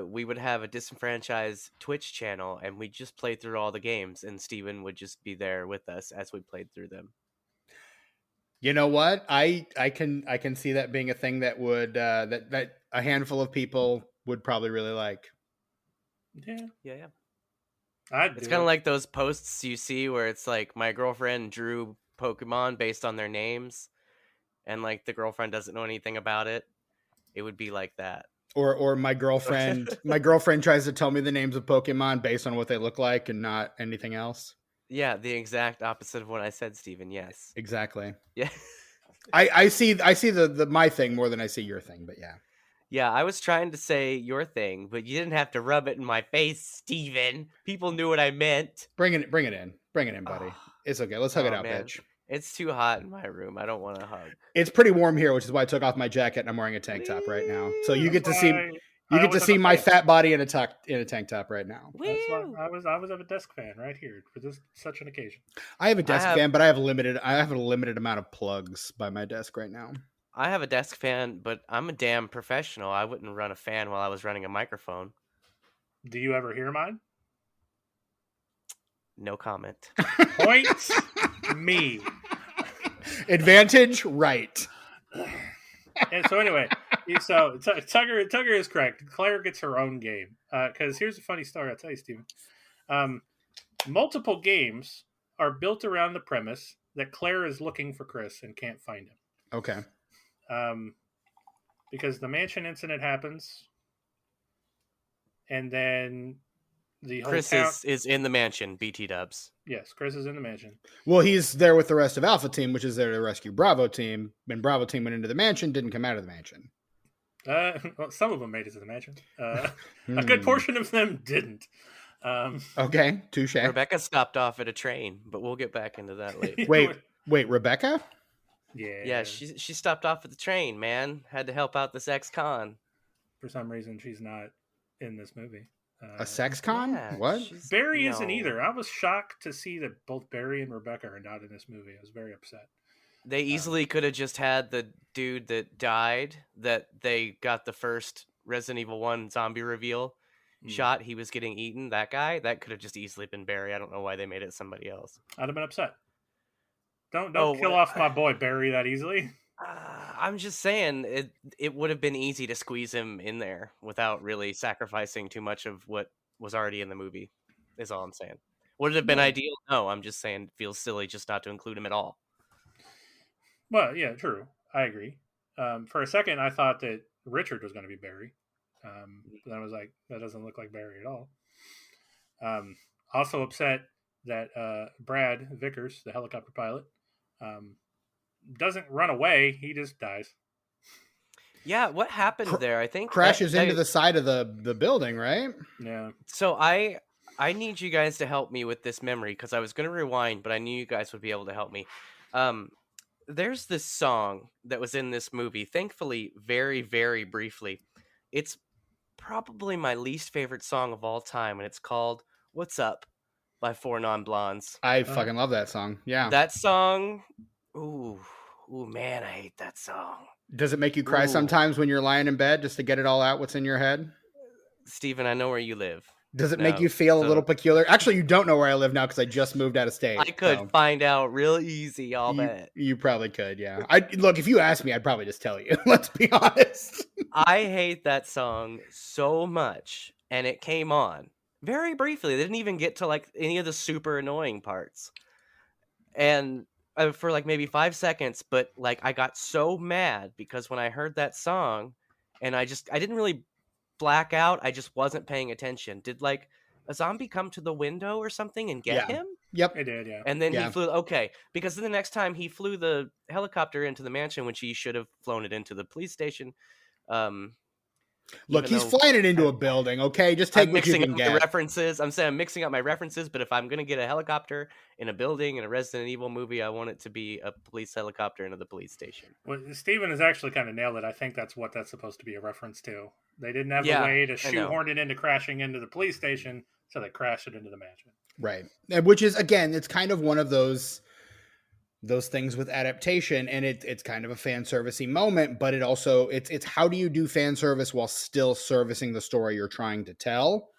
we would have a disenfranchised Twitch channel, and we'd just play through all the games, and Steven would just be there with us as we played through them. You know what? I can see that being a thing that would that a handful of people would probably really like. Yeah. It's It's kind of like those posts you see where it's like, my girlfriend drew Pokemon based on their names, and like the girlfriend doesn't know anything about it. It would be like that. Or my girlfriend tries to tell me the names of Pokemon based on what they look like and not anything else. Yeah, the exact opposite of what I said, Steven. Yes. Exactly. Yeah. I see the my thing more than I see your thing, but yeah. Yeah, I was trying to say your thing, but you didn't have to rub it in my face, Steven. People knew what I meant. Bring it in, buddy. It's okay. Let's hug it out, man. bitch. It's too hot in my room. I don't want to hug. It's pretty warm here, which is why I took off my jacket and I'm wearing a tank top right now. So you get to see my fat body in a tank top right now. That's why I was a desk fan right here for such an occasion. I have a desk fan, but I have a limited amount of plugs by my desk right now. I have a desk fan, but I'm a damn professional. I wouldn't run a fan while I was running a microphone. Do you ever hear mine? No comment. Points me. Advantage right. And so anyway, so Tugger is correct. Claire gets her own game. Because here's a funny story I'll tell you, Steven. Multiple games are built around the premise that Claire is looking for Chris and can't find him. Okay. Because the mansion incident happens, and then the whole Chris town... is in the mansion, BT dubs. Yes, Chris is in the mansion. Well, he's there with the rest of Alpha Team, which is there to rescue Bravo Team. When Bravo Team went into the mansion, didn't come out of the mansion. Well, some of them made it to the mansion. A good portion of them didn't. Okay, touche. Rebecca stopped off at a train, but we'll get back into that later. Wait, Rebecca? Yeah, she stopped off at the train, man. Had to help out this ex-con. For some reason, she's not in this movie. A sex con? Yeah, what? Barry isn't either. I was shocked to see that both Barry and Rebecca are not in this movie. I was very upset. They easily could have just had the dude that died, that they got the first Resident Evil 1 zombie reveal shot. He was getting eaten. That guy, that could have just easily been Barry. I don't know why they made it somebody else. I'd have been upset. Don't kill off my boy Barry that easily. I'm just saying it would have been easy to squeeze him in there without really sacrificing too much of what was already in the movie, is all I'm saying. Would it have been ideal? No, I'm just saying it feels silly just not to include him at all. Well, yeah, true. I agree. For a second, I thought that Richard was going to be Barry. Then I was like, that doesn't look like Barry at all. Also upset that Brad Vickers, the helicopter pilot, doesn't run away. He just dies. Yeah, what happened there? I think crashes into the side of the building, right? Yeah. So I need you guys to help me with this memory, because I was going to rewind, but I knew you guys would be able to help me. There's this song that was in this movie, thankfully, very, very briefly. It's probably my least favorite song of all time, and it's called "What's Up" by Four Non Blondes. I fucking love that song. Yeah, that song. Ooh, man, I hate that song. Does it make you cry sometimes when you're lying in bed just to get it all out what's in your head? Steven, I know where you live. Does it make you feel a little peculiar? Actually, you don't know where I live now because I just moved out of state. I could find out real easy, I'll bet. You probably could, yeah. Look, if you asked me, I'd probably just tell you. Let's be honest. I hate that song so much, and it came on very briefly. They didn't even get to like any of the super annoying parts. And for like maybe 5 seconds, but like I got so mad because when I heard that song, and I didn't really black out, I just wasn't paying attention. Did like a zombie come to the window or something and get him? Yep, it did. Yeah, and then he flew. Okay, because then the next time he flew the helicopter into the mansion, when she should have flown it into the police station. Look, Even he's though flying it into a building. Okay, just take I'm what you mixing can up the get. references. I'm saying I'm mixing up my references, but if I'm gonna get a helicopter in a building in a Resident Evil movie, I want it to be a police helicopter into the police station. Well, Steven has actually kind of nailed it. I think that's what that's supposed to be a reference to. They didn't have a Yeah, way to I know. shoehorn it into crashing into the police station, so they crashed it into the mansion. Right. Which is, again, it's kind of one of those things with adaptation, and it's kind of a fan servicey moment, but it also it's how do you do fan service while still servicing the story you're trying to tell,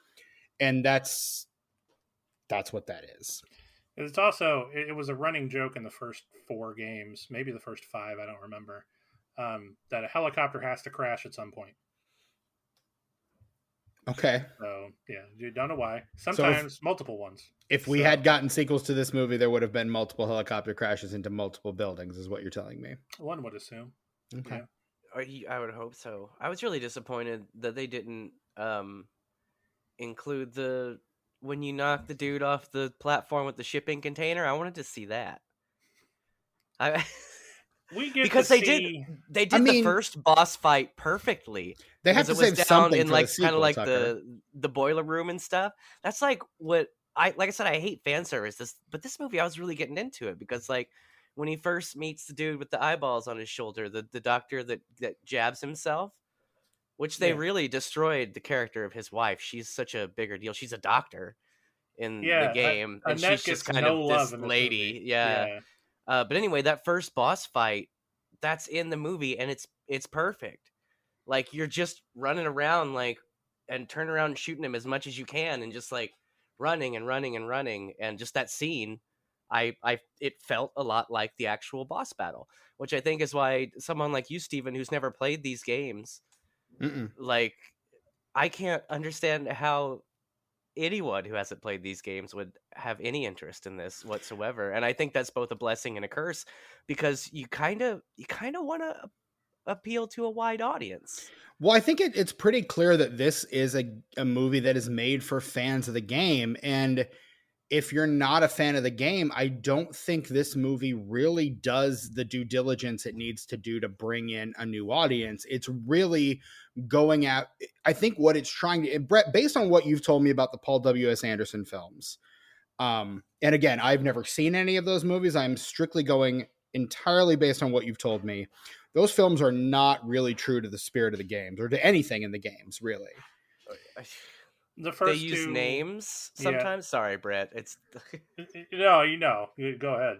and that's what that is. It's also it was a running joke in the first 4 games, maybe the first 5, I don't remember, that a helicopter has to crash at some point. Okay. So yeah, you don't know why. Sometimes multiple ones. If we had gotten sequels to this movie, there would have been multiple helicopter crashes into multiple buildings, is what you're telling me. One would assume. Okay. Yeah. I would hope so. I was really disappointed that they didn't include the when you knock the dude off the platform with the shipping container. I wanted to see that. We get because to they see... did the first boss fight perfectly. They have to it was save down something in for like the sequel, kind of like Tucker. the boiler room and stuff. That's like what I said. I hate fan service. But this movie, I was really getting into it because like when he first meets the dude with the eyeballs on his shoulder, the doctor that jabs himself, which they really destroyed the character of his wife. She's such a bigger deal. She's a doctor in the game, and Annette she's just gets kind no of love this in this lady. movie. Yeah. But anyway, that first boss fight, that's in the movie, and it's perfect. Like you're just running around like and turn around and shooting him as much as you can, and just like running and running and running, and just that scene, it felt a lot like the actual boss battle, which I think is why someone like you, Steven, who's never played these games, like I can't understand how anyone who hasn't played these games would have any interest in this whatsoever. And I think that's both a blessing and a curse, because you kind of want to appeal to a wide audience. Well, I think it's pretty clear that this is a movie that is made for fans of the game. And if you're not a fan of the game, I don't think this movie really does the due diligence it needs to do to bring in a new audience. It's really going at, I think what it's trying to, Brett, based on what you've told me about the Paul W.S. Anderson films, and again, I've never seen any of those movies. I'm strictly going entirely based on what you've told me. Those films are not really true to the spirit of the games or to anything in the games, really. The first they use two names sometimes. Sorry, Brett. It's no, go ahead.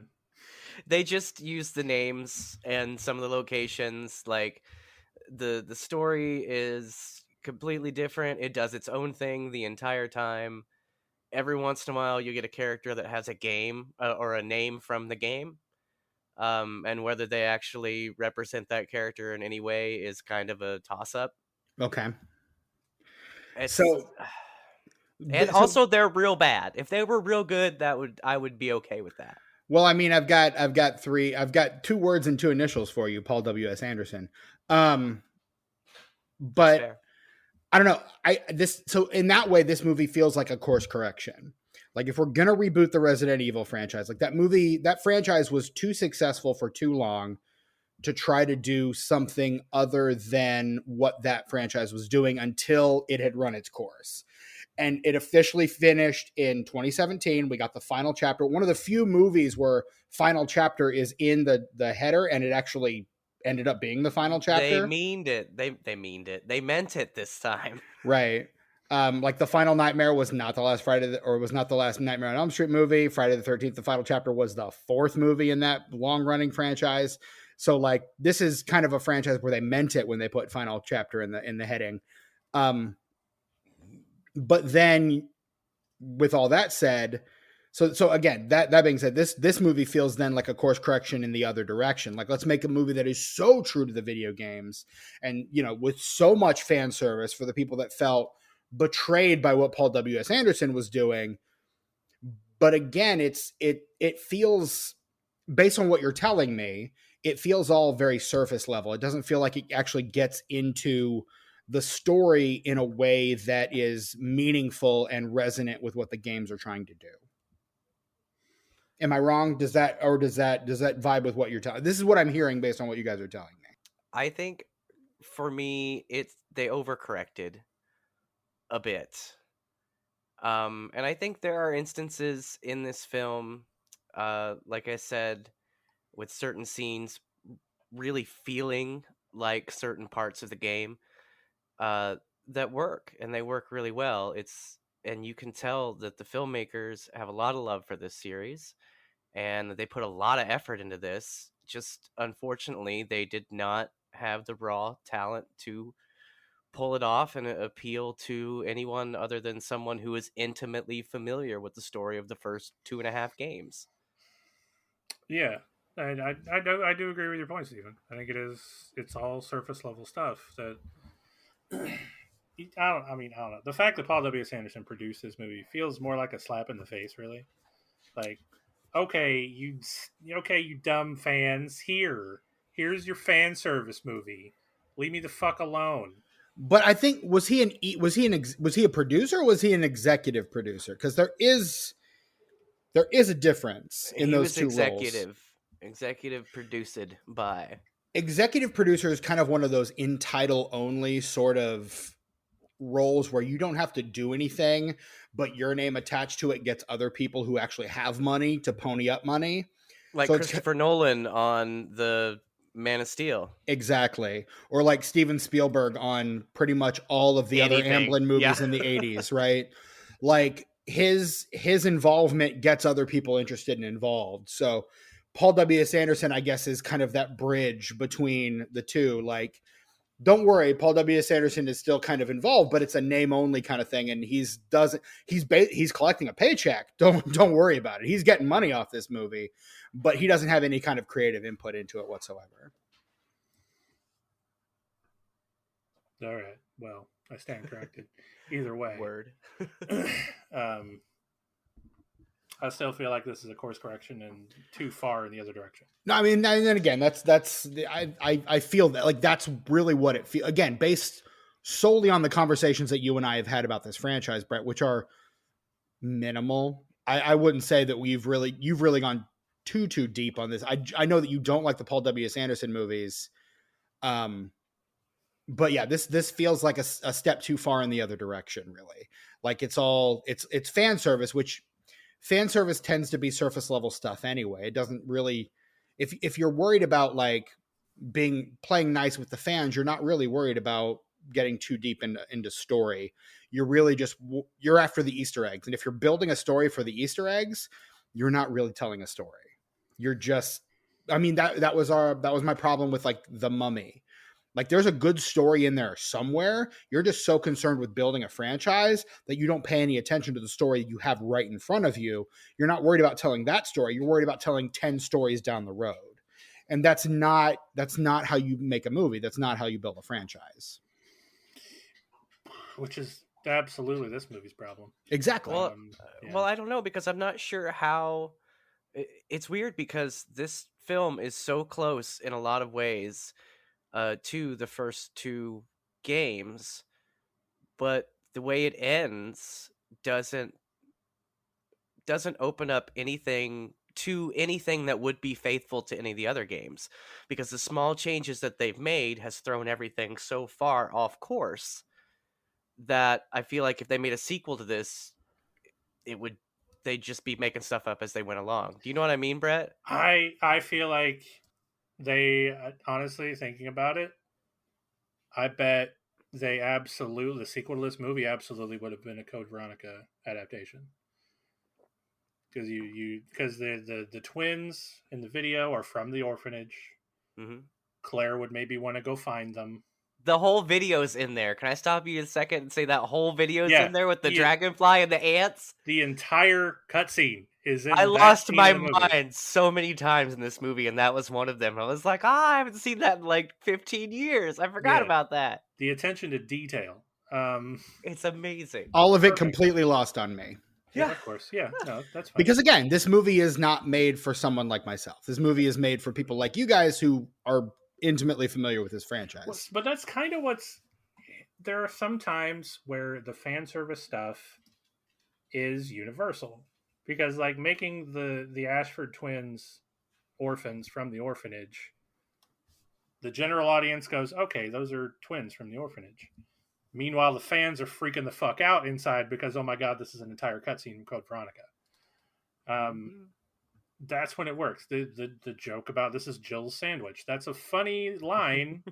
They just use the names and some of the locations. Like the story is completely different. It does its own thing the entire time. Every once in a while, you get a character that has a game or a name from the game. And whether they actually represent that character in any way is kind of a toss-up. Okay. And also they're real bad. If they were real good, I would be okay with that. Well, I mean, I've got 2 words and 2 initials for you, Paul W.S. Anderson. But I don't know. So in that way, this movie feels like a course correction. Like if we're going to reboot the Resident Evil franchise, like that franchise was too successful for too long to try to do something other than what that franchise was doing until it had run its course. And it officially finished in 2017. We got the final chapter. One of the few movies where final chapter is in the header, and it actually ended up being the final chapter. They meaned it. They meaned it. They meant it this time. Right. Like the final Nightmare was not the last was not the last Nightmare on Elm Street movie. Friday the 13th, the final chapter, was the 4th movie in that long running franchise. So like this is kind of a franchise where they meant it when they put final chapter in the heading. But then with all that said, so again, that being said, this movie feels then like a course correction in the other direction. Like, let's make a movie that is so true to the video games and, with so much fan service for the people that felt betrayed by what Paul W.S. Anderson was doing. But again, it feels, based on what you're telling me, it feels all very surface level. It doesn't feel like it actually gets into the story in a way that is meaningful and resonant with what the games are trying to do. Am I wrong? Does that vibe with what you're telling? This is what I'm hearing based on what you guys are telling me. I think for me, they overcorrected a bit. And I think there are instances in this film, like I said, with certain scenes really feeling like certain parts of the game, uh, that work, and they work really well. And you can tell that the filmmakers have a lot of love for this series, and that they put a lot of effort into this. Just unfortunately, they did not have the raw talent to pull it off and appeal to anyone other than someone who is intimately familiar with the story of the first 2.5 games. Yeah, and I do agree with your point, Stephen. I think it's all surface level stuff that I don't know. The fact that Paul W.S. Anderson produced this movie feels more like a slap in the face, really. Like, okay, you dumb fans, here's your fan service movie. Leave me the fuck alone. But I think was he a producer or was he an executive producer? Because there is a difference in He those was two roles. executive produced by. Executive producer is kind of one of those in title only sort of roles where you don't have to do anything, but your name attached to it gets other people who actually have money to pony up money. Like So Christopher Nolan on the Man of Steel. exactly. Or like Steven Spielberg on pretty much all of the other Anything. Amblin movies Yeah. in the 80s, right? Like his involvement gets other people interested and involved. So Paul W.S. Anderson, I guess, is kind of that bridge between the two. Like, don't worry, Paul W.S. Anderson is still kind of involved, but it's a name only kind of thing, and he's collecting a paycheck. Don't worry about it. He's getting money off this movie, but he doesn't have any kind of creative input into it whatsoever. All right. Well, I stand corrected. Either way. Word. I still feel like this is a course correction and too far in the other direction. No, I mean, and then again, I feel that like that's really what it feels. Again, based solely on the conversations that you and I have had about this franchise, Brett, which are minimal. I wouldn't say that you've really gone too deep on this. I know that you don't like the Paul W.S. Anderson movies, but yeah, this feels like a step too far in the other direction. Really, like it's fan service, which fan service tends to be surface level stuff anyway. It doesn't really, if you're worried about like playing nice with the fans, you're not really worried about getting too deep into story. You're really you're after the Easter eggs. And if you're building a story for the Easter eggs, you're not really telling a story. You're just, I mean, that was my problem with like The Mummy. Like there's a good story in there somewhere. You're just so concerned with building a franchise that you don't pay any attention to the story you have right in front of you. You're not worried about telling that story. You're worried about telling 10 stories down the road. And that's not how you make a movie. That's not how you build a franchise. Which is absolutely this movie's problem. Exactly. Well, I don't know, because I'm not sure how. It's weird because this film is so close in a lot of ways to the first 2 games, but the way it ends doesn't open up anything that would be faithful to any of the other games, because the small changes that they've made has thrown everything so far off course that I feel like if they made a sequel to this, they'd just be making stuff up as they went along. Do you know what I mean, Brett? I feel like they, honestly, thinking about it, I bet the sequel to this movie absolutely would have been a Code Veronica adaptation. Because the twins in the video are from the orphanage. Mm-hmm. Claire would maybe want to go find them. The whole video's in there. Can I stop you a second and say that whole video's in there with the dragonfly and the ants? The entire cutscene is in. I lost my mind so many times in this movie, and that was one of them. I was like, I haven't seen that in like 15 years. I forgot about that. The attention to detail. It's amazing. All of it completely lost on me. Yeah, of course. Yeah, no, that's fine. Because again, this movie is not made for someone like myself. This movie is made for people like you guys who are intimately familiar with this franchise. But that's kind of there are some times where the fan service stuff is universal, because like making the Ashford twins orphans from the orphanage, The general audience goes, okay, those are twins from the orphanage. Meanwhile, the fans are freaking the fuck out inside because, oh my god, this is an entire cutscene from Code Veronica. That's when it works. The joke about this is Jill's sandwich. That's a funny line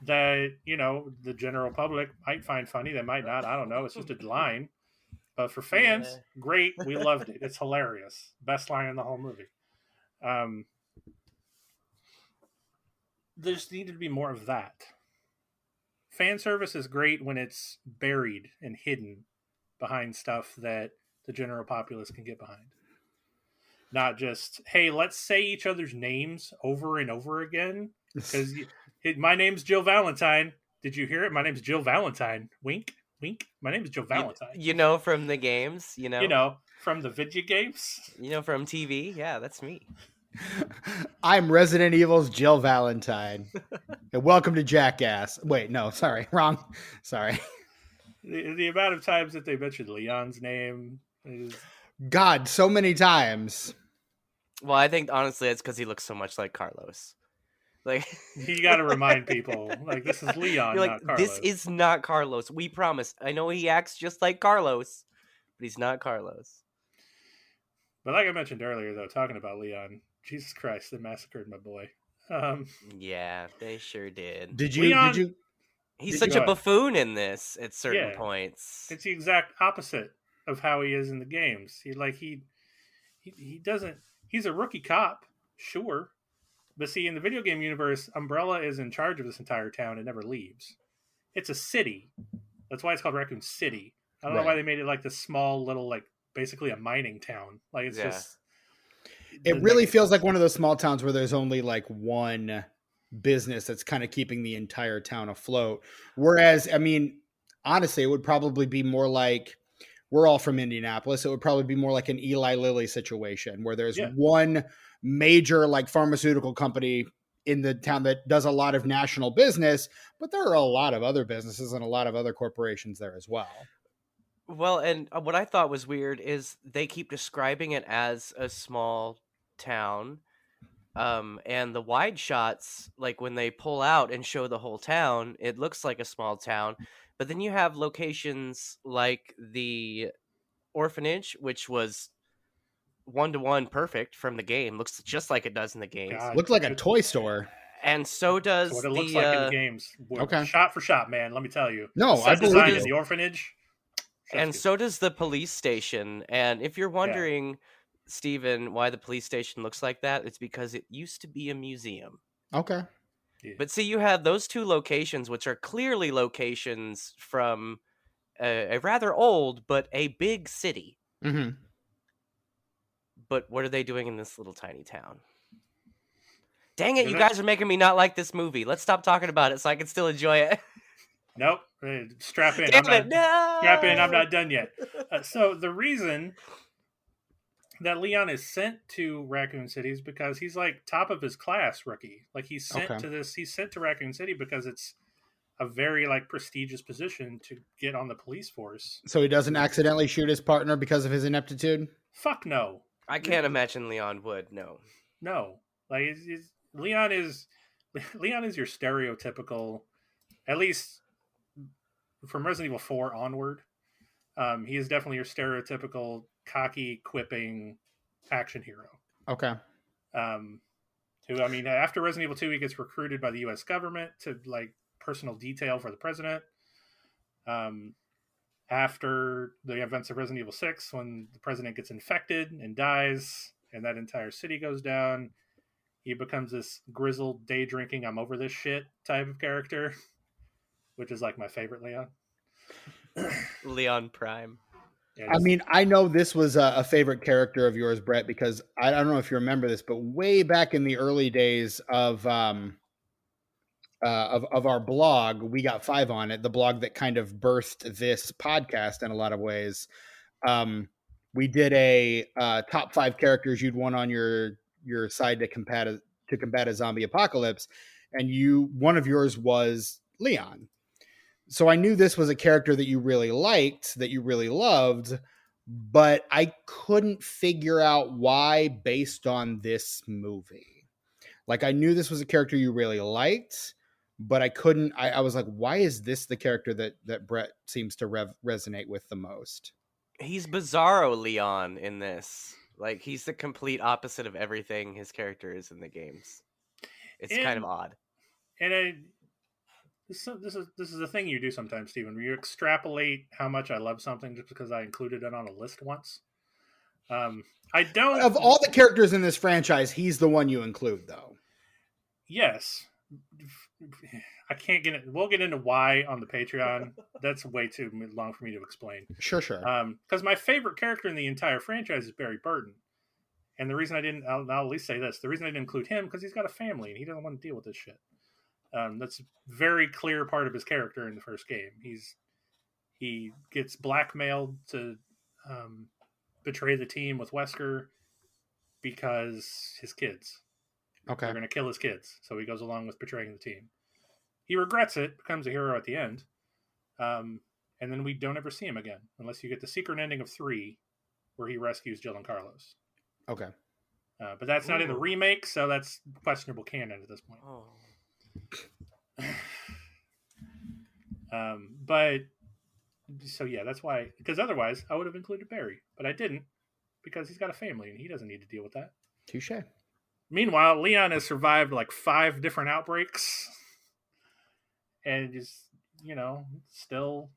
that, you know, the general public might find funny. They might not. I don't know. It's just a line. But for fans, great. We loved it. It's hilarious. Best line in the whole movie. There just needed to be more of that. Fan service is great when it's buried and hidden behind stuff that the general populace can get behind. Not just, hey, let's say each other's names over and over again. Because my name's Jill Valentine. Did you hear it? My name's Jill Valentine. Wink, wink. My name is Jill Valentine. You know, from the games, you know? You know, from the video games. You know, from TV. Yeah, that's me. I'm Resident Evil's Jill Valentine. And welcome to Jackass. Wait, no, sorry. Wrong. Sorry. The amount of times that they mentioned Leon's name is... God, so many times. Well, I think, honestly, it's because he looks so much like Carlos. Like, you got to remind people, like, this is Leon, you're not like, Carlos. this is not Carlos. We promise. I know he acts just like Carlos, but he's not Carlos. But like I mentioned earlier, though, talking about Leon, Jesus Christ, they massacred my boy. Yeah, they sure did. Did Leon, you? He's such a buffoon in this at certain Yeah. points. It's the exact opposite of how he is in the games. He doesn't. He's a rookie cop, sure, but see, in the video game universe, Umbrella is in charge of this entire town and never leaves. It's a city. That's why it's called Raccoon City. I don't know why they made it like this small little, like, basically a mining town. Like, it's just. It really feels like one of those small towns where there's only like one business that's kind of keeping the entire town afloat. Whereas, I mean, honestly, it would probably be more like, we're all from Indianapolis. It would probably be more like an Eli Lilly situation where there's one major like pharmaceutical company in the town that does a lot of national business, but there are a lot of other businesses and a lot of other corporations there as well. Well, and what I thought was weird is they keep describing it as a small town. And the wide shots, like when they pull out and show the whole town, it looks like a small town. But then you have locations like the orphanage, which was 1-to-1 perfect from the game. Looks just like it does in the games. Looks like a toy store. And so does what it looks like in the games. Okay. Shot for shot, man. Let me tell you. No, I believe in you. the orphanage. And so does the police station. And if you're wondering, Steven, why the police station looks like that, it's because it used to be a museum. Okay. Yeah. But see, you have those two locations, which are clearly locations from a rather old, but a big city. Mm-hmm. But what are they doing in this little tiny town? Dang it, you guys are making me not like this movie. Let's stop talking about it so I can still enjoy it. Nope. Strap in. Strap in. I'm not done yet. So the reason that Leon is sent to Raccoon City is because he's like top of his class rookie. Like he's sent to this. He's sent to Raccoon City because it's a very like prestigious position to get on the police force. So he doesn't accidentally shoot his partner because of his ineptitude? Fuck no. I can't imagine Leon would. No. Like Leon is your stereotypical, at least from Resident Evil 4 onward. He is definitely your stereotypical cocky, quipping action hero. Okay. Who, I mean, after Resident Evil 2, he gets recruited by the U.S. government to like personal detail for the president. After the events of Resident Evil 6, when the president gets infected and dies, and that entire city goes down, he becomes this grizzled, day drinking, I'm over this shit type of character, which is like my favorite Leon. Leon Prime. Yeah, I mean, I know this was a favorite character of yours, Brett, because I don't know if you remember this, but way back in the early days of our blog, We Got 5 on it, the blog that kind of birthed this podcast in a lot of ways. We did a top 5 characters you'd want on your side to combat a zombie apocalypse, and one of yours was Leon. So I knew this was a character that you really liked, that you really loved, but I couldn't figure out why based on this movie. Like, I knew this was a character you really liked, but I couldn't. I was like, why is this the character that Brett seems to resonate with the most? He's Bizarro Leon in this. Like, he's the complete opposite of everything his character is in the games. It's kind of odd. And this is a thing you do sometimes, Stephen, where you extrapolate how much I love something just because I included it on a list once. I don't. Of all the characters in this franchise, he's the one you include, though. Yes. I can't get it. We'll get into why on the Patreon. That's way too long for me to explain. Sure. Because my favorite character in the entire franchise is Barry Burton. And the reason I didn't, I'll at least say this, the reason I didn't include him, because he's got a family and he doesn't want to deal with this shit. That's a very clear part of his character in the first game. He gets blackmailed to betray the team with Wesker because his kids. Okay. They're going to kill his kids. So he goes along with betraying the team. He regrets it, becomes a hero at the end. And then we don't ever see him again, unless you get the secret ending of 3, where he rescues Jill and Carlos. Okay. But that's not in the remake, so that's questionable canon at this point. But so yeah, that's why. Because otherwise, I would have included Barry, but I didn't because he's got a family and he doesn't need to deal with that. Touche. Meanwhile, Leon has survived like 5 different outbreaks, and just still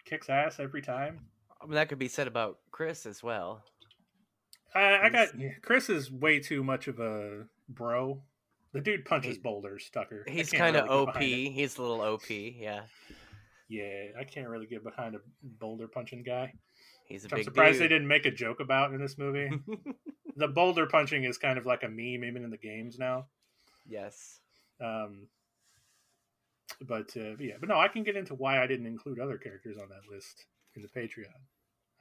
kicks ass every time. I mean, that could be said about Chris as well. Chris is way too much of a bro. The dude punches boulders, Tucker. He's kind of OP. He's a little OP, yeah. Yeah, I can't really get behind a boulder punching guy. He's a I'm big surprised dude. they didn't make a joke about in this movie. The boulder punching is kind of like a meme even in the games now. Yes. But no, I can get into why I didn't include other characters on that list in the Patreon.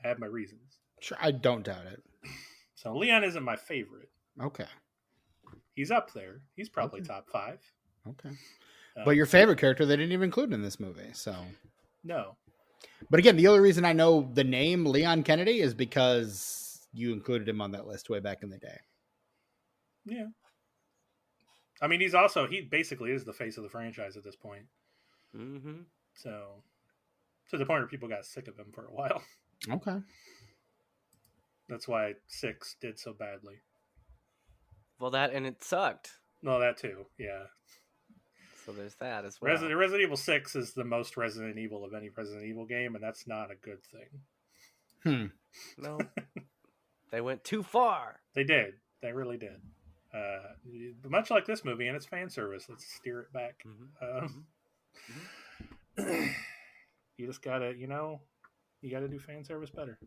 I have my reasons. Sure, I don't doubt it. So Leon isn't my favorite. Okay. He's up there. He's probably top 5. Okay. But your favorite character they didn't even include in this movie, so. No. But again, the only reason I know the name Leon Kennedy is because you included him on that list way back in the day. Yeah. I mean, he basically is the face of the franchise at this point. Mm-hmm. So, to the point where people got sick of him for a while. Okay. That's why 6 did so badly. Well, that and it sucked. No, that too. Yeah. So there's that as well. Resident Evil 6 is the most Resident Evil of any Resident Evil game, and that's not a good thing. No. They went too far. They did. They really did. Much like this movie and its fan service. Let's steer it back. You just gotta, you gotta do fan service better.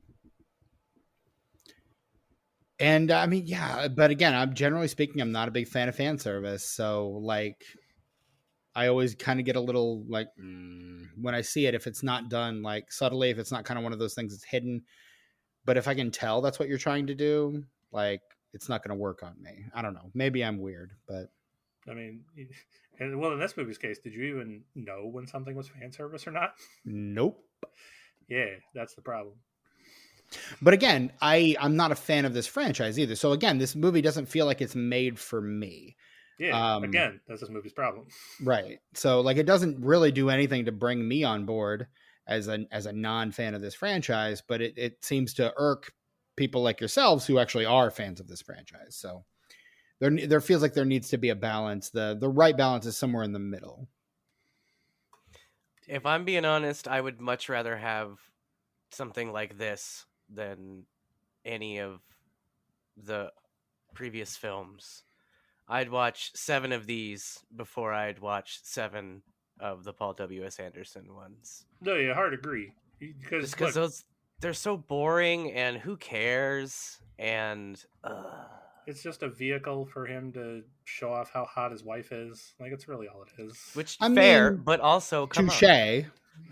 And I mean, yeah, but again, I'm generally speaking, I'm not a big fan of fan service. So like, I always kind of get a little like, when I see it, if it's not done like subtly, if it's not kind of one of those things that's hidden, but if I can tell that's what you're trying to do, like, it's not going to work on me. I don't know. Maybe I'm weird, but I mean, well, in this movie's case, did you even know when something was fan service or not? Nope. Yeah, that's the problem. But again, I'm not a fan of this franchise either. So again, this movie doesn't feel like it's made for me. Yeah, again, that's this movie's problem. Right. So like, it doesn't really do anything to bring me on board as a non-fan of this franchise, but it seems to irk people like yourselves who actually are fans of this franchise. So there feels like there needs to be a balance. The right balance is somewhere in the middle. If I'm being honest, I would much rather have something like this than any of the previous films. I'd watch 7 of these before I'd watch 7 of the Paul W.S. Anderson ones. No, yeah, hard agree. Because those, they're so boring, and who cares? And it's just a vehicle for him to show off how hot his wife is. Like, it's really all it is. Which I fair, mean, but also touche.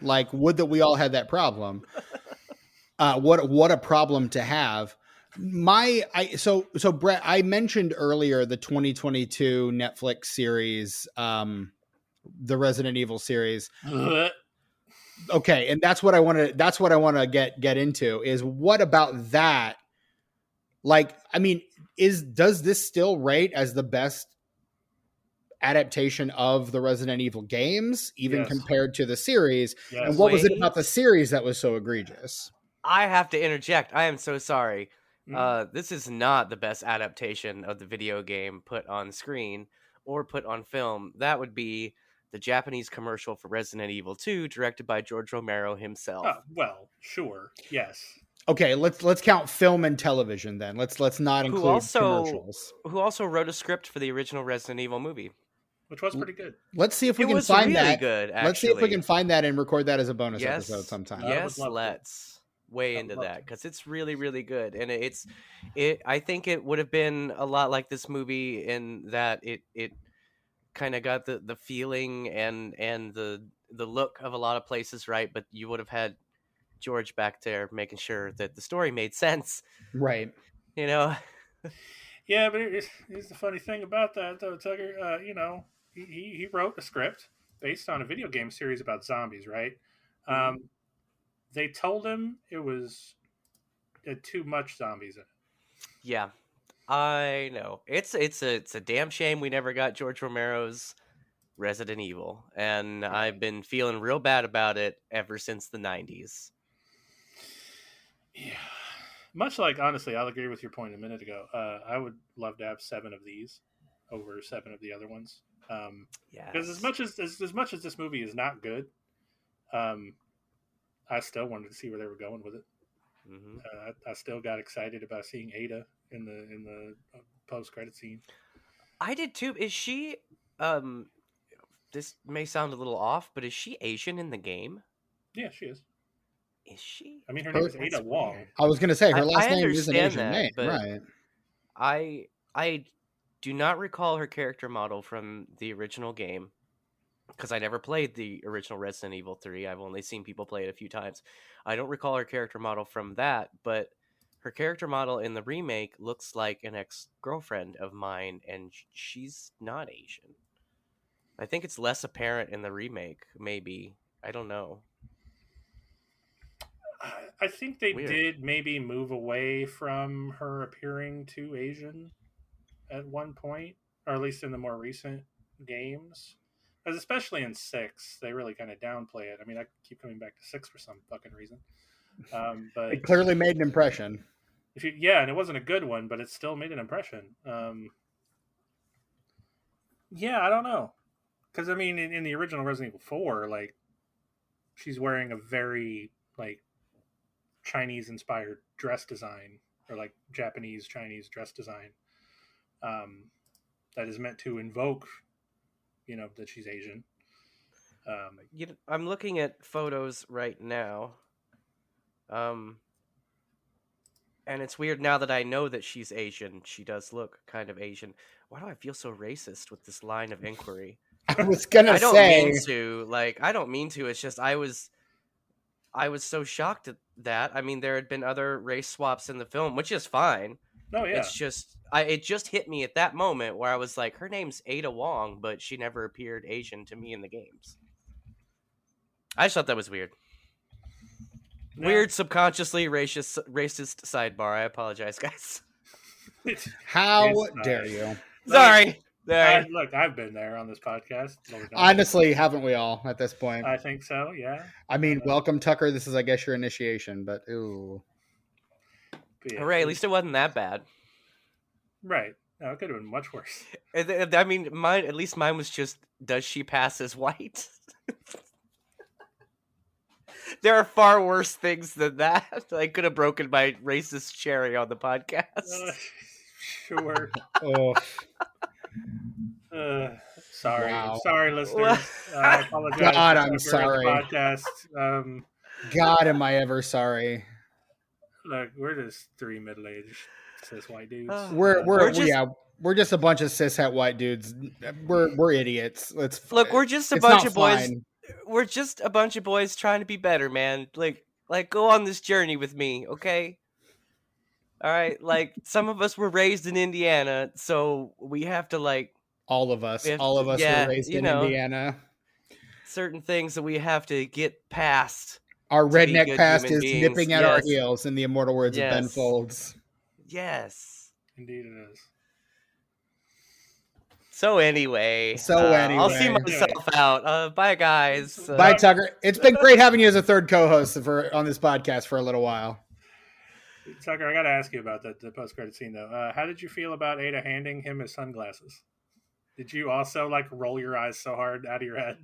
Like, would that we all had that problem? What a problem to have. So Brett, I mentioned earlier the 2022 Netflix series, the Resident Evil series. Okay, and that's what I want to get into is what about that? Like, I mean, does this still rate as the best adaptation of the Resident Evil games, even Yes. compared to the series. Yes. And what was it Wait. about the series that was so egregious? I have to interject. I am so sorry. Mm. This is not the best adaptation of the video game put on screen or put on film. That would be the Japanese commercial for Resident Evil 2, directed by George Romero himself. Well, sure. Yes. Okay, let's count film and television then. Let's not include commercials. Who also wrote a script for the original Resident Evil movie. Which was pretty good. Let's see if we It can was find really that. good, Let's see if we actually. can find that and record that as a bonus Yes, episode sometime. I would yes, love to. let's way I would into love that to. because it's really, really good, and I think it would have been a lot like this movie in that it kind of got the feeling and the look of a lot of places right, but you would have had George back there making sure that the story made sense. Right. You know, Yeah, but here's the funny thing about that, though, Tucker. He wrote a script based on a video game series about zombies, right? They told him it had too much zombies in it. yeah, I know it's a damn shame we never got George Romero's Resident Evil, and I've been feeling real bad about it ever since the 90s. Yeah. Much like, honestly, I'll agree with your point a minute ago. I would love to have 7 of these over 7 of the other ones. Because as much as this movie is not good, I still wanted to see where they were going with it. Mm-hmm. I still got excited about seeing Ada in the post credit scene. I did too. Is she? This may sound a little off, but is she Asian in the game? Yeah, she is. Is she? I mean, her name is That's Ada Wong. weird. I was going to say her last I name is an understand Asian that, name, but right? I do not recall her character model from the original game because I never played the original Resident Evil 3. I've only seen people play it a few times. I don't recall her character model from that, but her character model in the remake looks like an ex-girlfriend of mine, and she's not Asian. I think it's less apparent in the remake, maybe. I don't know. I think they Weird. did maybe move away from her appearing too Asian at one point, or at least in the more recent games. Because especially in 6, they really kind of downplay it. I mean, I keep coming back to 6 for some fucking reason. But It clearly made an impression. and it wasn't a good one, but it still made an impression. Yeah, I don't know. Because, I mean, in the original Resident Evil 4, like, she's wearing a very, like, Chinese-inspired dress design, or, like, Japanese-Chinese dress design that is meant to invoke, that she's Asian. I'm looking at photos right now. And it's weird now that I know that she's Asian. She does look kind of Asian. Why do I feel so racist with this line of inquiry? I was going to I don't say. mean to. I don't mean to. It's just I was so shocked at that. I mean, there had been other race swaps in the film, which is fine. Oh, yeah. It's just it just hit me at that moment where I was like, her name's Ada Wong, but she never appeared Asian to me in the games. I just thought that was weird. No. Weird, subconsciously racist sidebar. I apologize, guys. How It's dare fine. you? Sorry. Look, I've been there on this podcast. Honestly, haven't we all at this point? I think so, yeah. I mean, welcome, Tucker. This is, I guess, your initiation, but ooh. But yeah, Hooray, at least it wasn't that bad. Right. No, it could have been much worse. I mean, mine was just, does she pass as white? There are far worse things than that. I could have broken my racist cherry on the podcast. Sure. Oh, Sorry. Wow. Sorry, listeners. I apologize. God, for I'm separating sorry. the podcast. God, am I ever sorry? Look, we're just 3 middle-aged cis white dudes. We're just a bunch of cishet white dudes. We're idiots. Look, we're just a it's bunch not of boys. fine. We're just a bunch of boys trying to be better, man. Like go on this journey with me, okay? All right, like some of us were raised in Indiana, so we have to All of us yeah, were raised you in know. Indiana. certain things that we have to get past. Our to be redneck good past human is beings. nipping at our Yes. heels, in the immortal words of Ben Yes. Folds. Yes. Indeed it is. So anyway, I'll see Anyway. myself out. Bye, guys. Bye, Tucker. It's been great having you as a third co-host on this podcast for a little while. Tucker, I got to ask you about the post-credit scene, though. How did you feel about Ada handing him his sunglasses? Did you also roll your eyes so hard out of your head?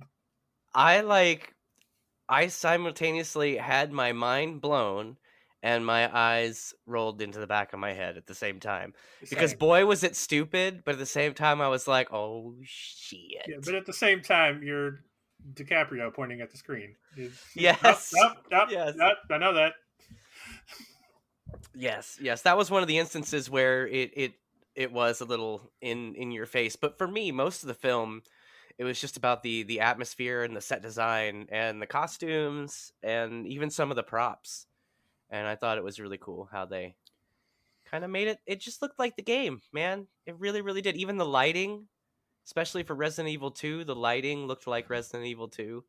I simultaneously had my mind blown and my eyes rolled into the back of my head at the same time. Because Same. boy, was it stupid, but at the same time, I was like, oh, shit. Yeah, but at the same time, you're DiCaprio pointing at the screen. Yes. Yes. I know that. Yes. That was one of the instances where it was a little in your face. But for me, most of the film, it was just about the atmosphere and the set design and the costumes and even some of the props. And I thought it was really cool how they kind of made it. It just looked like the game, man. It really, really did. Even the lighting, especially for Resident Evil 2, the lighting looked like Resident Evil 2.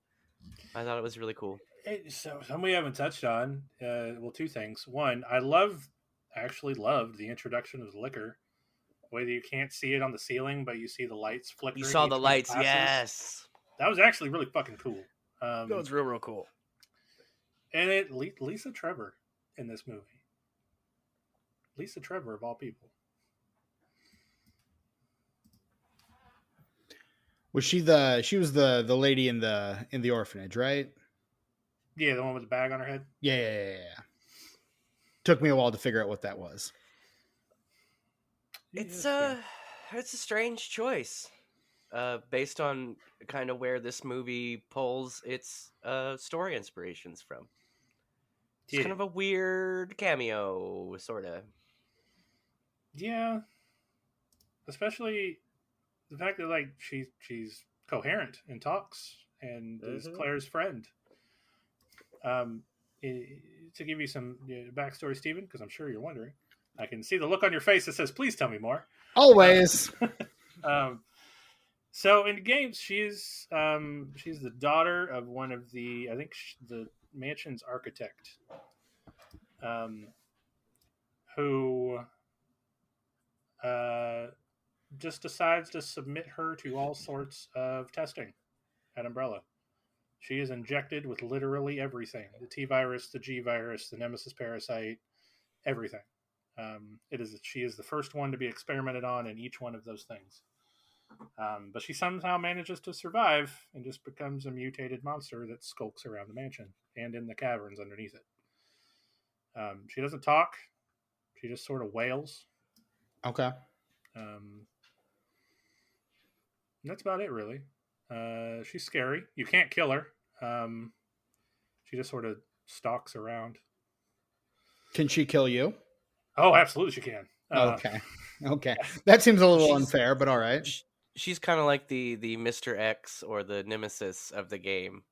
I thought it was really cool. So something we haven't touched on, two things. One, I actually loved the introduction of the liquor. The way that you can't see it on the ceiling, but you see the lights flickering. You saw the lights, yes. That was actually really fucking cool. That was real, real cool. And Lisa Trevor in this movie. Lisa Trevor of all people. She was the lady in the orphanage, right? Yeah, the one with the bag on her head. Yeah. Took me a while to figure out what that was. It's a strange choice, based on kind of where this movie pulls its story inspirations from. It's kind of a weird cameo, sort of. Yeah, especially the fact that she's coherent and talks and is Claire's friend. To give you some backstory, Stephen, because I'm sure you're wondering. I can see the look on your face that says, "Please tell me more." Always. So in the games, she's the daughter of one of the the mansion's architect, who just decides to submit her to all sorts of testing at Umbrella. She is injected with literally everything: the T virus, the G virus, the Nemesis parasite, everything. She is the first one to be experimented on in each one of those things. But she somehow manages to survive and just becomes a mutated monster that skulks around the mansion and in the caverns underneath it. She doesn't talk. She just sort of wails. Okay. That's about it, really. She's scary. You can't kill her. She just sort of stalks around. Can she kill you? Oh, absolutely she can. Okay. That seems a little unfair, but all right. She's kind of like the Mr. X or the Nemesis of the game.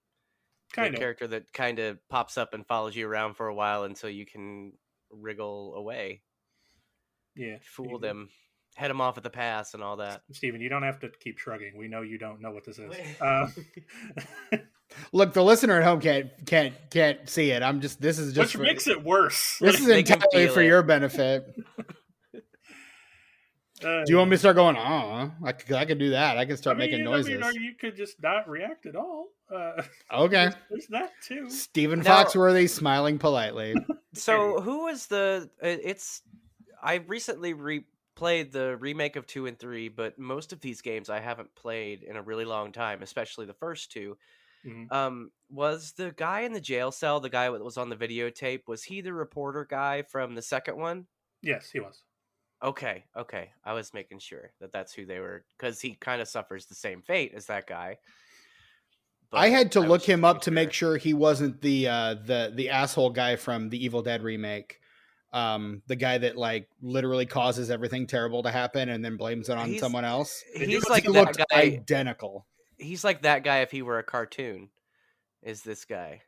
Kind of. Character that kind of pops up and follows you around for a while until you can wriggle away. Yeah. Fool them. Head them off at the pass and all that. Stephen, you don't have to keep shrugging. We know you don't know what this is. Look, the listener at home can't see it. This is just which makes it worse. This is entirely for your benefit. Do you want me to start going? I could do that. I can start making noises. You could just not react at all. Okay. There's that too. Stephen Foxworthy smiling politely. So who was I recently replayed the remake of 2 and 3, but most of these games I haven't played in a really long time, especially the first two. Mm-hmm. Was the guy in the jail cell, the guy that was on the videotape, was he the reporter guy from the second one? Yes, he was. Okay. I was making sure that's who they were, because he kind of suffers the same fate as that guy. But I had to look him up to make sure he wasn't the asshole guy from the Evil Dead remake. The guy that literally causes everything terrible to happen and then blames it on someone else. He's like he that looked guy. Identical. He's like that guy if he were a cartoon. Is this guy?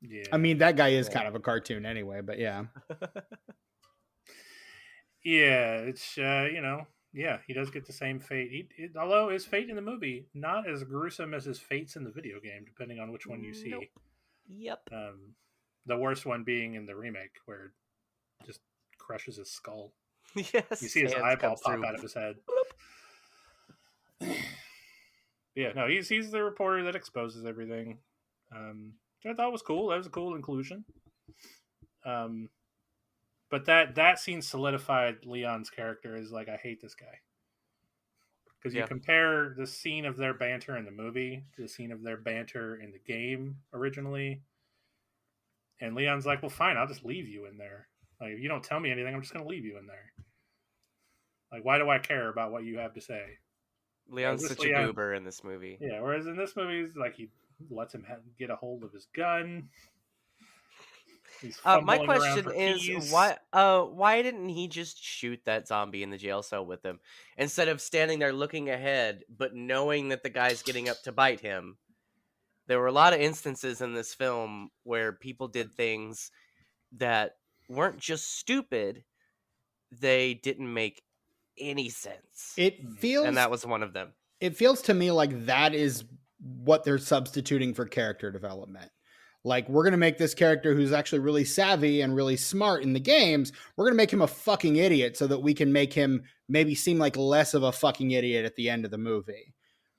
Yeah. I mean, that guy is kind of a cartoon anyway, but yeah. Yeah, it's he does get the same fate. Although his fate in the movie not as gruesome as his fates in the video game, depending on which one you see. Nope. Yep. The worst one being in the remake, where it just crushes his skull. Yes. You see his eyeball pop out of his head. Yeah, no, he's the reporter that exposes everything. Which I thought was cool. That was a cool inclusion. But that scene solidified Leon's character as like, I hate this guy. Because you compare the scene of their banter in the movie to the scene of their banter in the game originally, and Leon's like, well, fine, I'll just leave you in there. Like, if you don't tell me anything, I'm just going to leave you in there. Like, why do I care about what you have to say? Leon's such a goober in this movie. Yeah, whereas in this movie, like, he lets him get a hold of his gun. My question is, why didn't he just shoot that zombie in the jail cell with him instead of standing there looking ahead, but knowing that the guy's getting up to bite him? There were a lot of instances in this film where people did things that weren't just stupid; they didn't make any sense. And that was one of them. It feels to me like that is what they're substituting for character development. Like, we're going to make this character who's actually really savvy and really smart in the games, we're going to make him a fucking idiot so that we can make him maybe seem like less of a fucking idiot at the end of the movie.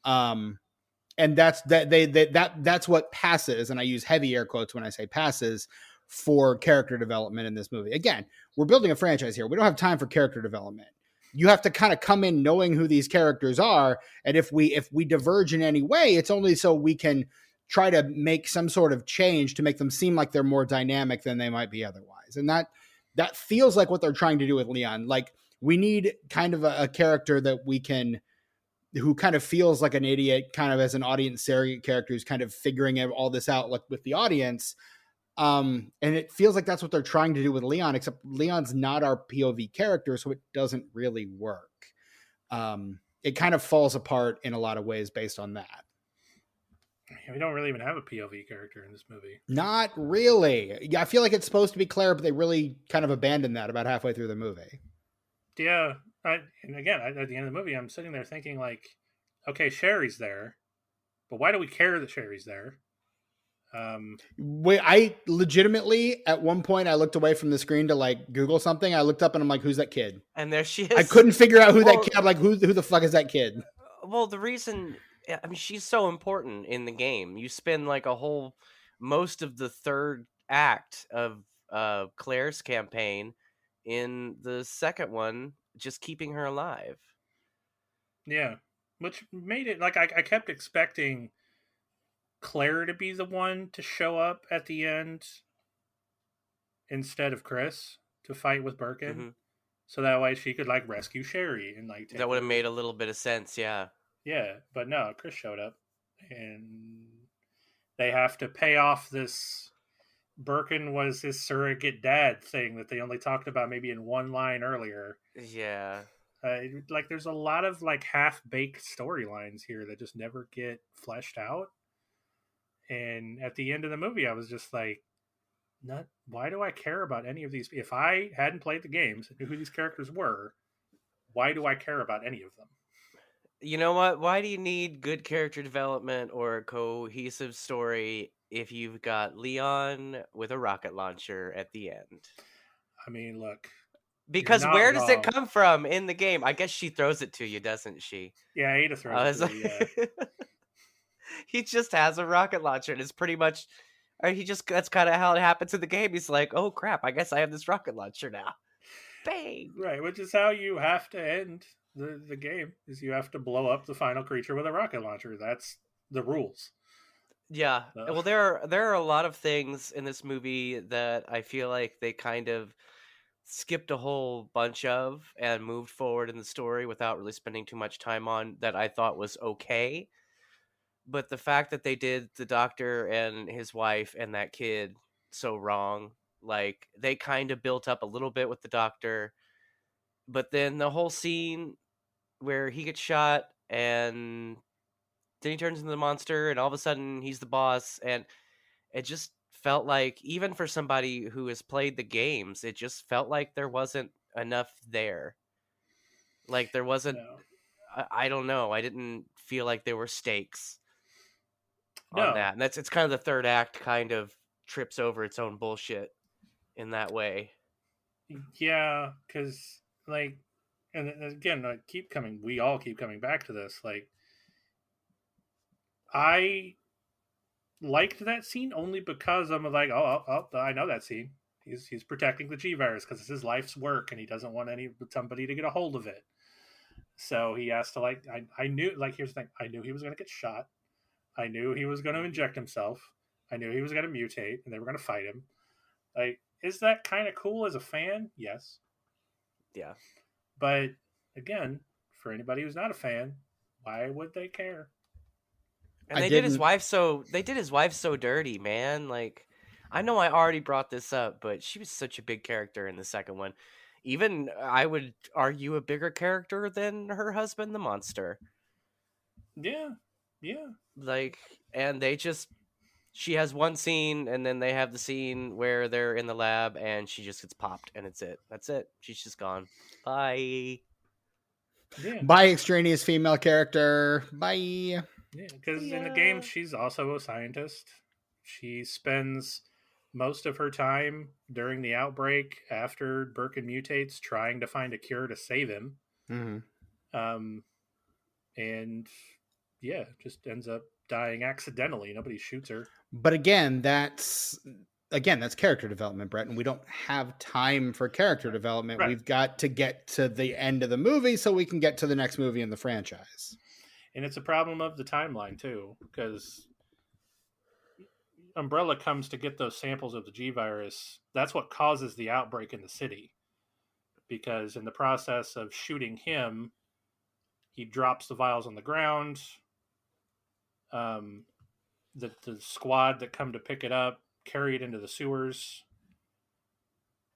And that's what passes, and I use heavy air quotes when I say passes, for character development in this movie. Again, we're building a franchise here. We don't have time for character development. You have to kind of come in knowing who these characters are, and if we diverge in any way, it's only so we can try to make some sort of change to make them seem like they're more dynamic than they might be otherwise. And that feels like what they're trying to do with Leon. Like, we need kind of a character that who kind of feels like an idiot, kind of as an audience surrogate character who's kind of figuring all this out, like, with the audience. And it feels like that's what they're trying to do with Leon, except Leon's not our POV character, so it doesn't really work. It kind of falls apart in a lot of ways based on that. We don't really even have a POV character in this movie. Not really. Yeah, I feel like it's supposed to be Claire, but they really kind of abandoned that about halfway through the movie. Yeah. And again, at the end of the movie, I'm sitting there thinking, like, okay, Sherry's there, but why do we care that Sherry's there? I legitimately, at one point, I looked away from the screen to, like, Google something. I looked up and I'm like, who's that kid? And there she is. I couldn't figure out who that kid, like, who the fuck is that kid? Well, the reason, I mean, she's so important in the game. You spend like most of the third act of Claire's campaign in the second one, just keeping her alive. Yeah, which made it, like, I kept expecting Claire to be the one to show up at the end instead of Chris to fight with Birkin. Mm-hmm. So that way she could, like, rescue Sherry and, like, that would have made a little bit of sense. Yeah, but no, Chris showed up and they have to pay off this Birkin was his surrogate dad thing that they only talked about maybe in one line earlier. Yeah. Like, there's a lot of, like, half-baked storylines here that just never get fleshed out. And at the end of the movie, I was just like, why do I care about any of these? If I hadn't played the games and knew who these characters were, why do I care about any of them? You know what? Why do you need good character development or a cohesive story if you've got Leon with a rocket launcher at the end? I mean, look. Because where does it come from in the game? I guess she throws it to you, doesn't she? Yeah, Ada throws it to you, yeah. He just has a rocket launcher, and it's pretty much, that's kind of how it happens in the game. He's like, oh crap, I guess I have this rocket launcher now. Bang! Right, which is how you have to end the game, is you have to blow up the final creature with a rocket launcher. That's the rules. Yeah. Well, there are a lot of things in this movie that I feel like they kind of skipped a whole bunch of and moved forward in the story without really spending too much time on, that I thought was okay. But the fact that they did the doctor and his wife and that kid so wrong, like, they kind of built up a little bit with the doctor, but then the whole scene where he gets shot and then he turns into the monster and all of a sudden he's the boss, and it just felt like, even for somebody who has played the games, it just felt like there wasn't enough there. Like, there wasn't, I don't know, I didn't feel like there were stakes on that. And it's kind of the third act kind of trips over its own bullshit in that way. Yeah, because, like, and again, we all keep coming back to this. Like, I liked that scene only because I'm like, oh, I know that scene. He's protecting the G virus because it's his life's work, and he doesn't want somebody to get a hold of it. So he has to I knew, like, here's the thing: I knew he was going to get shot. I knew he was going to inject himself. I knew he was going to mutate, and they were going to fight him. Like, is that kind of cool as a fan? Yes. Yeah. But again, for anybody who's not a fan, why would they care? And they did his wife so dirty, man. Like, I know I already brought this up, but she was such a big character in the second one. Even, I would argue, a bigger character than her husband, the monster. Yeah. Like, and she has one scene, and then they have the scene where they're in the lab, and she just gets popped, and it's it. That's it. She's just gone. Bye. Yeah. Bye, extraneous female character. Bye. Yeah, because in the game, she's also a scientist. She spends most of her time during the outbreak after Birkin mutates trying to find a cure to save him. Mm-hmm. And yeah, just ends up dying accidentally. Nobody shoots her. But again, that's character development, Brett, and we don't have time for character development. Right. We've got to get to the end of the movie so we can get to the next movie in the franchise. And it's a problem of the timeline too, because Umbrella comes to get those samples of the G virus. That's what causes the outbreak in the city. Because in the process of shooting him, he drops the vials on the ground. The squad that come to pick it up carry it into the sewers.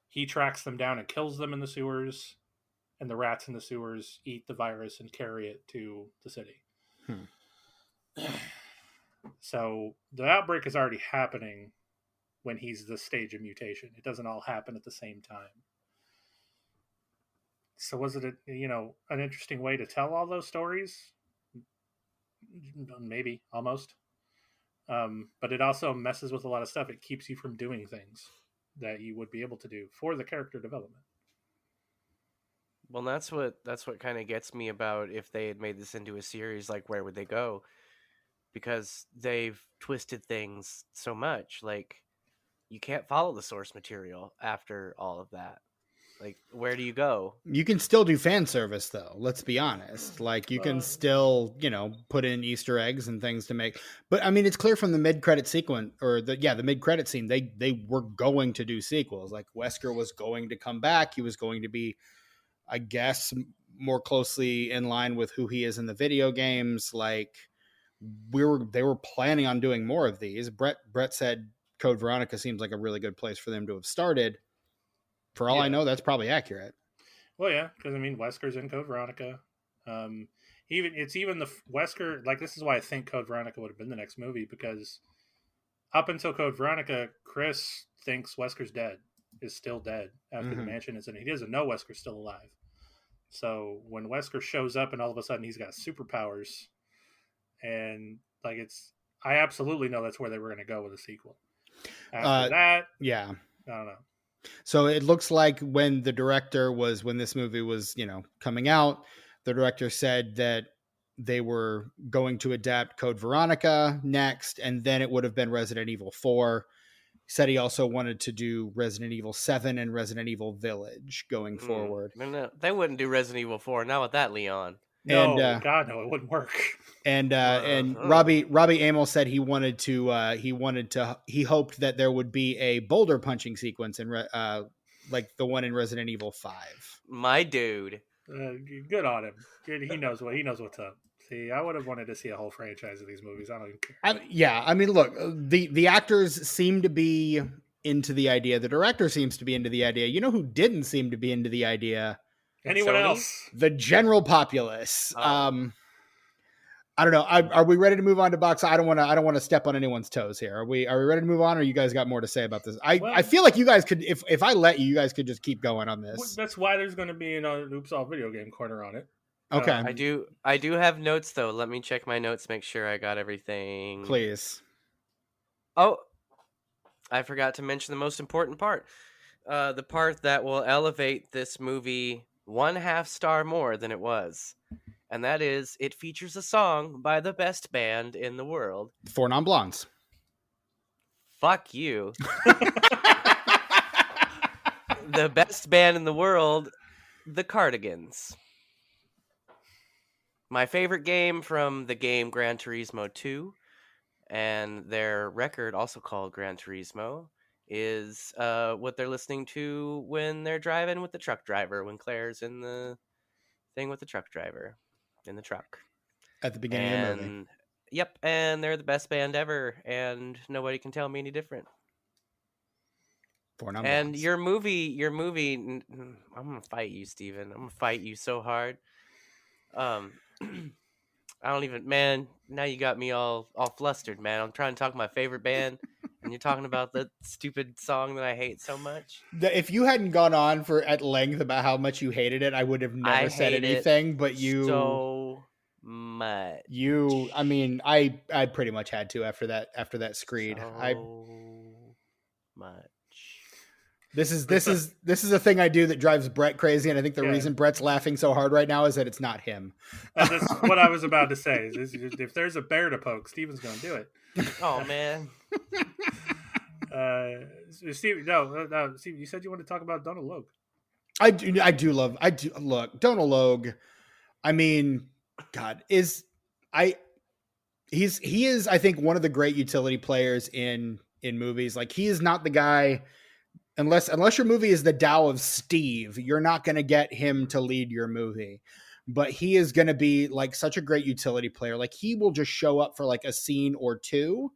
He tracks them down and kills them in the sewers. And the rats in the sewers eat the virus and carry it to the city. So the outbreak is already happening when he's the stage of mutation. It doesn't all happen at the same time. So was it an interesting way to tell all those stories? Maybe, almost. But it also messes with a lot of stuff. It keeps you from doing things that you would be able to do for the character development. Well, that's what kind of gets me about if they had made this into a series, like, where would they go? Because they've twisted things so much. Like, you can't follow the source material after all of that. Like, where do you go? You can still do fan service, though. Let's be honest. Like, you can still, put in Easter eggs and things to make. But I mean, it's clear from the mid-credit sequence, or the mid-credit scene, they were going to do sequels. Like, Wesker was going to come back. He was going to be, I guess, more closely in line with who he is in the video games. Like, they were planning on doing more of these. Brett said Code Veronica seems like a really good place for them to have started. For all I know, that's probably accurate. Well, yeah, because I mean, Wesker's in Code Veronica. Even the Wesker. Like, this is why I think Code Veronica would have been the next movie, because up until Code Veronica, Chris thinks Wesker's is still dead after the mansion incident. He doesn't know Wesker's still alive. So when Wesker shows up and all of a sudden he's got superpowers, and like I absolutely know that's where they were going to go with a sequel. After that, yeah, I don't know. So it looks like when this movie was, coming out, the director said that they were going to adapt Code Veronica next, and then it would have been Resident Evil 4. He said he also wanted to do Resident Evil 7 and Resident Evil Village going forward. No, they wouldn't do Resident Evil 4. Not with that, Leon. No, God, no, it wouldn't work. And Robbie Amos said he hoped that there would be a boulder punching sequence in like the one in Resident Evil 5. My dude. Good on him. Good. He knows what's up. See, I would have wanted to see a whole franchise of these movies. I don't even care. I mean, look, the actors seem to be into the idea. The director seems to be into the idea. You know who didn't seem to be into the idea? Anyone else? The general populace. I don't know. Are we ready to move on to box? I don't want to step on anyone's toes here. Are we ready to move on, or you guys got more to say about this? I feel like you guys could, if I let you, you guys could just keep going on this. That's why there's going to be an Oops All Video Game corner on it. Okay. I do have notes though. Let me check my notes, make sure I got everything. Please. Oh, I forgot to mention the most important part. The part that will elevate this movie 1/2 star more than it was. And that is, it features a song by the best band in the world. Four Non-Blondes. Fuck you. The best band in the world, the Cardigans. My favorite game from the game Gran Turismo 2, and their record, also called Gran Turismo, is what they're listening to when they're driving with the truck driver, when Claire's in the thing with the truck driver in the truck. At the beginning of the movie. Yep, and they're the best band ever, and nobody can tell me any different. Four Non-Blondes. And your movie, I'm gonna fight you, Steven. I'm gonna fight you so hard. I don't even, man. Now you got me all flustered, man. I'm trying to talk my favorite band, and you're talking about the stupid song that I hate so much. If you hadn't gone on for at length about how much you hated it, I would have never said anything. But you so much. I mean, I pretty much had to after that screed. So much. This is a thing I do that drives Brett crazy, and I think the reason Brett's laughing so hard right now is that it's not him. That's what I was about to say. If there's a bear to poke, Steven's going to do it. Oh man. Steve, no, Steve, you said you wanted to talk about Donal Logue. I do look, Donal Logue. I mean, God, he is I think one of the great utility players in movies. Like, he is not the guy. Unless your movie is the Tao of Steve, you're not going to get him to lead your movie. But he is going to be like such a great utility player. Like, he will just show up for like a scene or two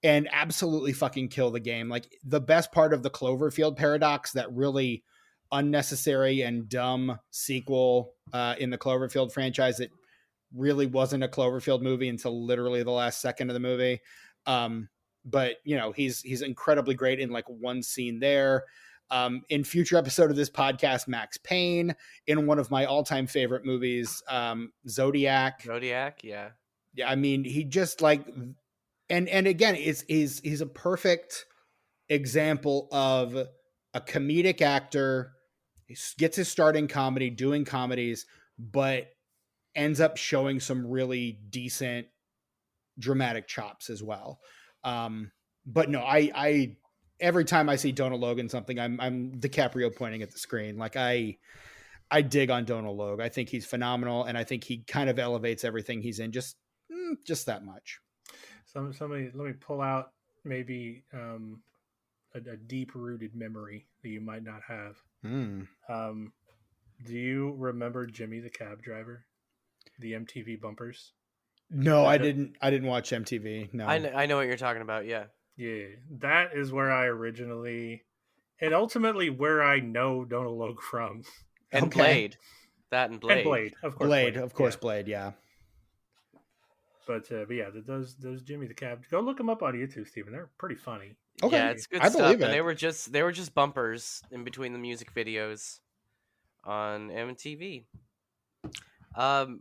and absolutely fucking kill the game. Like, the best part of the Cloverfield paradox, that really unnecessary and dumb sequel in the Cloverfield franchise, that really wasn't a Cloverfield movie until literally the last second of the movie. But you know, he's incredibly great in like one scene there. In future episode of this podcast, Max Payne, in one of my all-time favorite movies, Zodiac. Yeah. I mean, he just like, and again, he's a perfect example of a comedic actor. He gets his start in comedy, doing comedies, but ends up showing some really decent dramatic chops as well. But no, I every time I see Donal Logue in something, I'm DiCaprio pointing at the screen. Like, I dig on Donal Logue. I think he's phenomenal, and I think he kind of elevates everything he's in just that much. Somebody, let me pull out maybe a deep-rooted memory that you might not have. Do you remember Jimmy the Cab Driver? The MTV bumpers? No, I didn't watch MTV. No. I know what you're talking about, yeah. Yeah, that is where I originally, and ultimately where I know Donal Logue from. And Okay. Blade. That and Blade. And Blade, of course. Blade, of course, yeah. Blade, yeah. But yeah, those Jimmy the Cab. Go look them up on YouTube, Steven. They're pretty funny. Okay. Yeah, it's good I stuff. believe it. And they were just bumpers in between the music videos on MTV.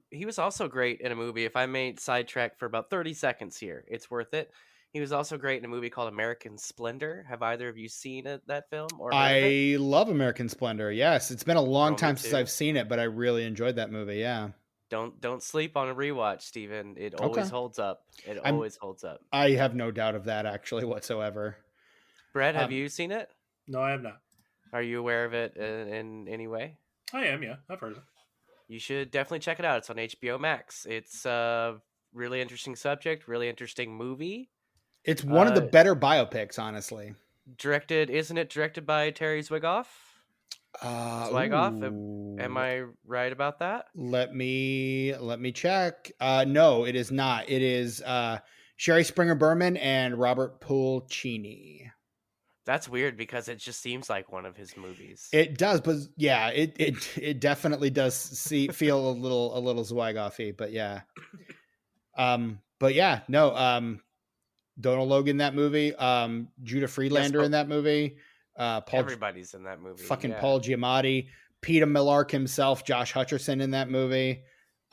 He was also great in a movie. If I may sidetrack for about 30 seconds here, it's worth it. He was also great in a movie called American Splendor. Have either of you seen that film? Or I love American Splendor. Yes, it's been a long time since too. I've seen it, but I really enjoyed that movie. Yeah. Don't sleep on a rewatch, Steven. It always holds up. Always holds up. I have no doubt of that, actually, whatsoever. Brett, have you seen it? No, I have not. Are you aware of it in any way? I am, yeah. I've heard of it. You should definitely check it out. It's on HBO Max. It's a really interesting subject, really interesting movie. It's one of the better biopics, honestly. Isn't it directed by Terry Zwigoff? Zwigoff? Am I right about that? Let me check. No, it is not. It is Sherry Springer Berman and Robert Pulcini. That's weird because it just seems like one of his movies. It does, but yeah, it definitely does feel a little Zwigoff-y, but yeah. Donal Logue in that movie, Judah Friedlander in that movie, everybody's in that movie. Fucking Paul Giamatti, Peter Millark himself, Josh Hutcherson in that movie.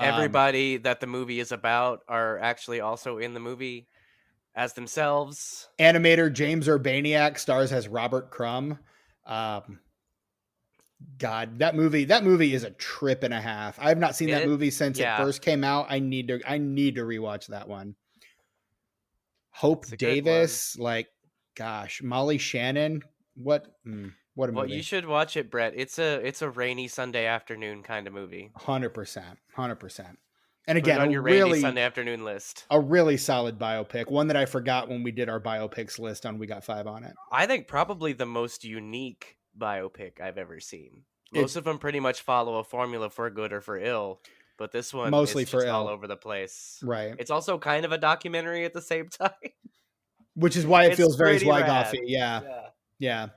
Everybody that the movie is about are actually also in the movie as themselves. Animator James Urbaniak stars as Robert Crumb. God, that movie is a trip and a half. I have not seen that movie since it first came out. I need to rewatch that one. Hope Davis, like, gosh, Molly Shannon. What a movie. Well, you should watch it, Brett. It's a rainy Sunday afternoon kind of movie. 100%. And again, put it on your rainy Sunday afternoon list. A really solid biopic. One that I forgot when we did our biopics list on We Got Five on It. I think probably the most unique biopic I've ever seen. Most of them pretty much follow a formula for good or for ill, but this one mostly is for ill. All over the place. Right. It's also kind of a documentary at the same time. Which is why it feels very Zweigoffy. Yeah.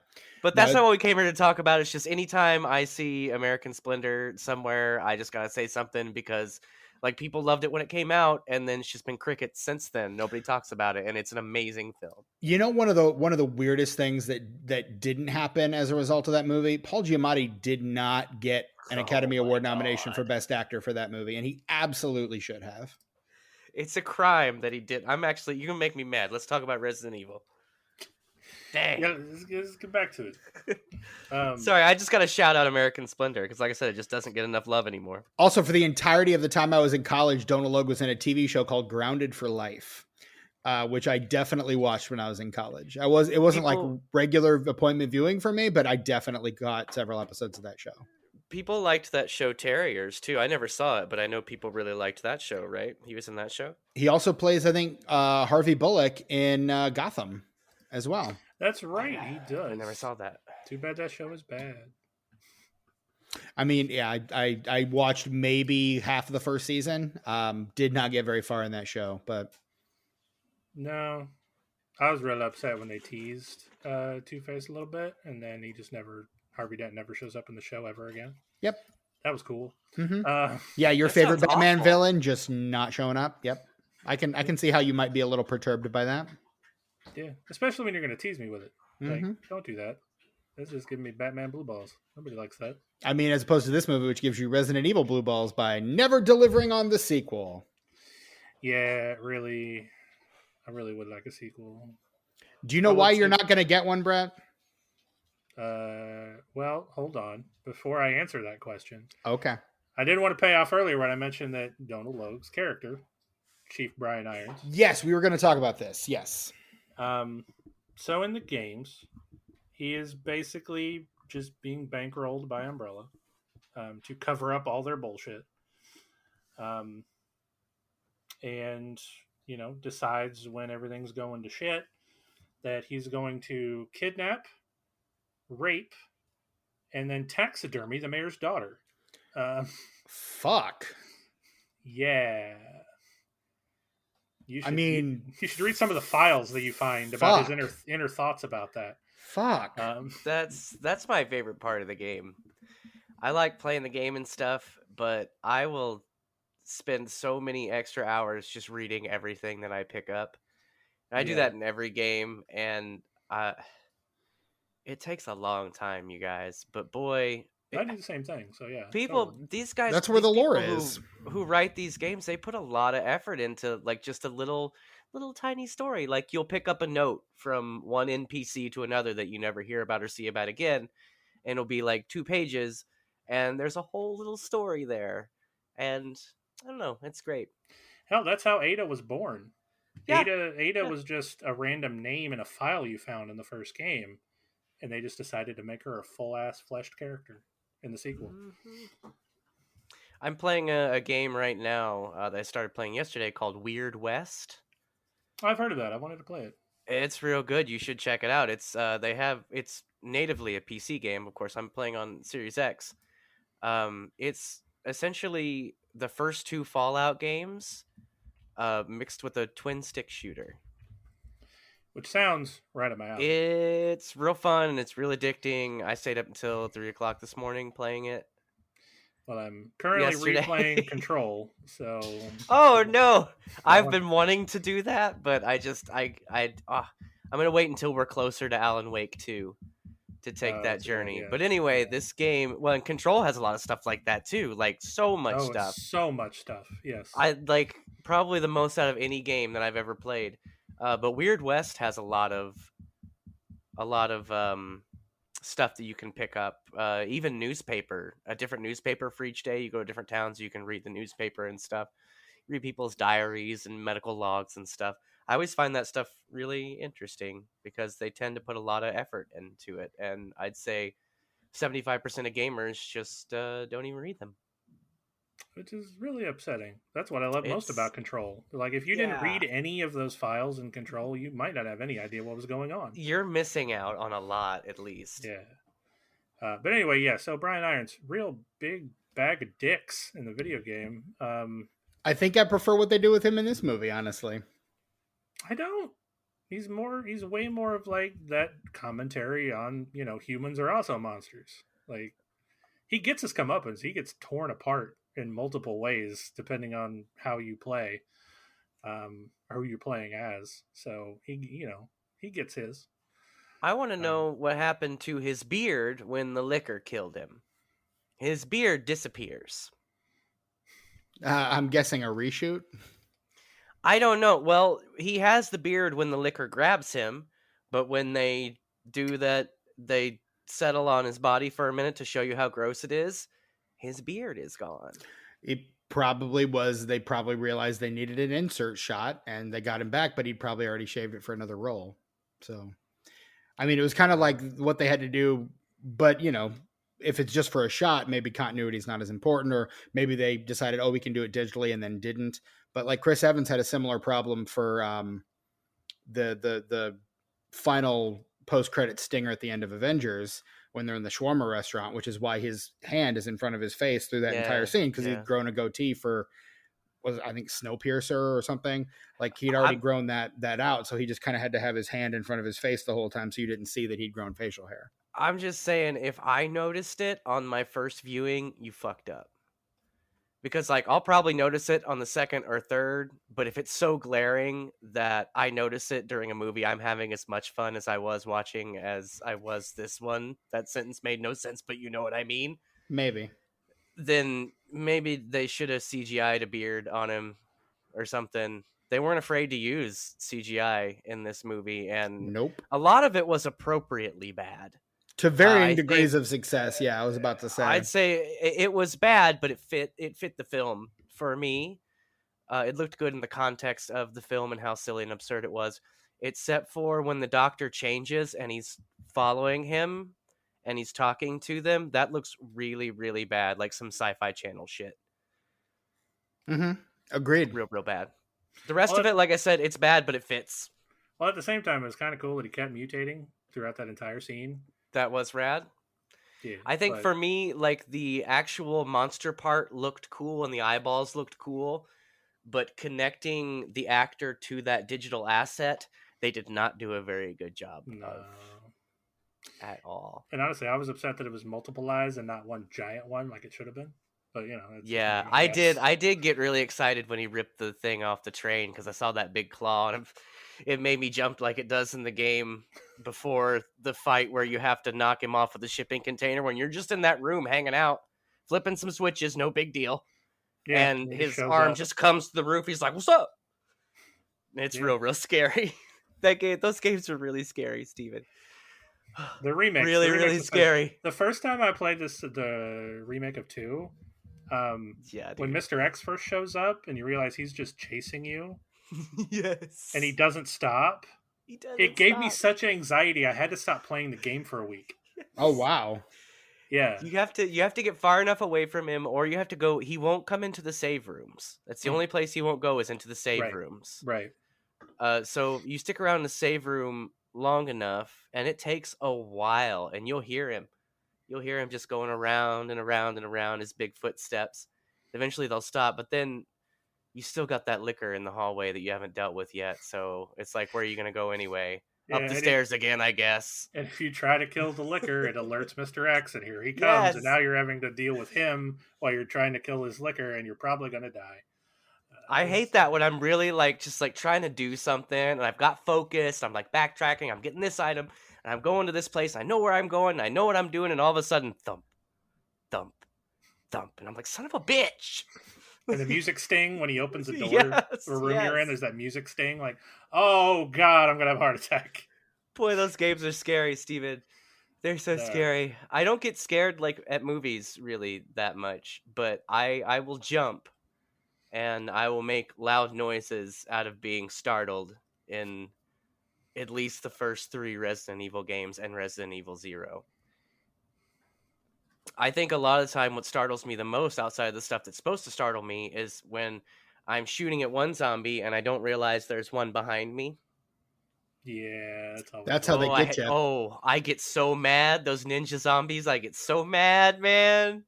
But that's not what we came here to talk about. It's just anytime I see American Splendor somewhere, I just gotta say something because like people loved it when it came out, and then it's just been crickets since then. Nobody talks about it, and it's an amazing film. You know, one of the weirdest things that didn't happen as a result of that movie, Paul Giamatti did not get an Academy Award nomination for Best Actor for that movie, and he absolutely should have. It's a crime that he did. You can make me mad. Let's talk about Resident Evil. Dang. Yeah, let's get back to it. Sorry, I just got to shout out American Splendor because, like I said, it just doesn't get enough love anymore. Also, for the entirety of the time I was in college, Donal Logue was in a TV show called Grounded for Life, which I definitely watched when I was in college. It wasn't like regular appointment viewing for me, but I definitely got several episodes of that show. People liked that show Terriers, too. I never saw it, but I know people really liked that show, right? He was in that show? He also plays, I think, Harvey Bullock in Gotham as well. That's right, he does. I never saw that. Too bad that show is bad. I mean, yeah, I watched maybe half of the first season. Did not get very far in that show, but no, I was really upset when they teased Two-Face a little bit, and then Harvey Dent never shows up in the show ever again. Yep, that was cool. Mm-hmm. Yeah, your favorite Batman villain just not showing up. Yep, I can see how you might be a little perturbed by that. Yeah, especially when you're going to tease me with it. Like, don't do that. That's just giving me Batman blue balls. Nobody likes that. I mean, as opposed to this movie, which gives you Resident Evil blue balls by never delivering on the sequel. Yeah, really. I really would like a sequel. Do you know why you're not going to get one, Brett? Well, hold on. Before I answer that question. Okay. I did want to pay off earlier when I mentioned that Donal Logue's character, Chief Brian Irons. Yes, we were going to talk about this. Yes. So in the games, he is basically just being bankrolled by Umbrella to cover up all their bullshit. And, decides when everything's going to shit that he's going to kidnap, rape, and then taxidermy the mayor's daughter. Fuck. Yeah. You should read some of the files that you find about his inner thoughts about that. Fuck. That's my favorite part of the game. I like playing the game and stuff, but I will spend so many extra hours just reading everything that I pick up. And I do that in every game, and it takes a long time, you guys. But boy, I do the same thing. So yeah, these guys. That's where the lore is. Who write these games? They put a lot of effort into like just a little tiny story. Like you'll pick up a note from one NPC to another that you never hear about or see about again, and it'll be like 2 pages, and there's a whole little story there. And I don't know, it's great. Hell, that's how Ada was born. Yeah. Ada was just a random name in a file you found in the first game, and they just decided to make her a full-ass fleshed character in the sequel. Mm-hmm. I'm playing a game right now that I started playing yesterday called Weird West. I've heard of that. I wanted to play it. It's real good. You should check it out. It's natively a PC game. Of course, I'm playing on Series X. It's essentially the first 2 Fallout games mixed with a twin stick shooter. Which sounds right at my alley. It's real fun and it's real addicting. I stayed up until 3 o'clock this morning playing it. Well, I'm currently replaying Control, so... Oh, no! I've been wanting to do that, but I'm going to wait until we're closer to Alan Wake 2 to take that journey. Yeah. But anyway, this game... Well, and Control has a lot of stuff like that, too. Like, so much stuff. So much stuff, yes. I like probably the most out of any game that I've ever played. But Weird West has a lot of stuff that you can pick up. Even newspaper, a different newspaper for each day. You go to different towns, you can read the newspaper and stuff. Read people's diaries and medical logs and stuff. I always find that stuff really interesting because they tend to put a lot of effort into it, and I'd say 75% of gamers just don't even read them. Which is really upsetting. That's what I love most about Control. Like, if you didn't Yeah. read any of those files in Control, you might not have any idea what was going on. You're missing out on a lot, at least. Yeah. But anyway, yeah, so Brian Irons, real big bag of dicks in the video game. I think I prefer what they do with him in this movie, honestly. I don't. He's way more of like that commentary on, you know, humans are also monsters. Like, he gets his comeuppance. He gets torn apart in multiple ways depending on how you play, or who you're playing as. So he gets his. I want to know what happened to his beard when the liquor killed him. His beard disappears. I'm guessing a reshoot. I don't know. Well, he has the beard when the liquor grabs him, but when they do that, they settle on his body for a minute to show you how gross it is. His beard is gone. It probably was. They probably realized they needed an insert shot, and they got him back, but he'd probably already shaved it for another role. So, I mean, it was kind of like what they had to do, but, you know, if it's just for a shot, maybe continuity is not as important, or maybe they decided, oh, we can do it digitally and then didn't. But like Chris Evans had a similar problem for the final post-credit stinger at the end of Avengers when they're in the shawarma restaurant, which is why his hand is in front of his face through that entire scene, because he'd grown a goatee for, I think Snowpiercer or something. Like, he'd already grown that out, so he just kind of had to have his hand in front of his face the whole time, so you didn't see that he'd grown facial hair. I'm just saying, if I noticed it on my first viewing, you fucked up. Because, like, I'll probably notice it on the second or third, but if it's so glaring that I notice it during a movie, I'm having as much fun as I was watching as I was this one. That sentence made no sense, but you know what I mean? Maybe. Then maybe they should have CGI'd a beard on him or something. They weren't afraid to use CGI in this movie, and a lot of it was appropriately bad. To varying degrees of success, yeah, I was about to say. I'd say it was bad, but it fit the film for me. It looked good in the context of the film and how silly and absurd it was, except for when the doctor changes and he's following him and he's talking to them. That looks really, really bad, like some Sci-Fi Channel shit. Agreed. Real bad. The rest of it, like I said, it's bad, but it fits. Well, at the same time, it was kind of cool that he kept mutating throughout that entire scene. That was rad. Yeah, I think for me, like, the actual monster part looked cool and the eyeballs looked cool, but connecting the actor to that digital asset, they did not do a very good job of at all. And honestly, I was upset that it was multiple eyes and not one giant one like it should have been. But, you know. Yeah, I did get really excited when he ripped the thing off the train because I saw that big claw and it made me jump like it does in the game before the fight where you have to knock him off of the shipping container when you're just in that room hanging out, flipping some switches, no big deal. Yeah, and his arm just comes to the roof. He's like, "What's up?" It's real scary. Those games are really scary, Steven. The remake, really scary. The first time I played the remake of 2, when Mr. X first shows up and you realize he's just chasing you. Yes. And he doesn't stop. It gave me such anxiety. I had to stop playing the game for a week. Yes. Oh, wow. Yeah. You have to get far enough away from him, or you have to go. He won't come into the save rooms. That's the only place he won't go is into the save rooms. Right. So you stick around in the save room long enough, and it takes a while, and you'll hear him. You'll hear him just going around and around and around, his big footsteps. Eventually they'll stop, but then you still got that liquor in the hallway that you haven't dealt with yet. So it's like, where are you going to go anyway? Yeah, up the stairs again, I guess. And if you try to kill the liquor, it alerts Mr. X, and here he comes. Yes. And now you're having to deal with him while you're trying to kill his liquor, and you're probably going to die. I hate that when I'm really just trying to do something, and I've got focused. I'm like backtracking. I'm getting this item, and I'm going to this place. I know where I'm going. I know what I'm doing, and all of a sudden, thump, thump, thump, and I'm like, son of a bitch. And the music sting when he opens the door or room you're in, there's that music sting. Like, oh God, I'm gonna have a heart attack. Boy, those games are scary, Steven. They're so scary. I don't get scared like at movies really that much, but I will jump and I will make loud noises out of being startled in at least the first 3 Resident Evil games and Resident Evil 0. I think a lot of the time what startles me the most outside of the stuff that's supposed to startle me is when I'm shooting at one zombie and I don't realize there's one behind me. Yeah, That's how they get you. I get so mad. Those ninja zombies, I get so mad, man.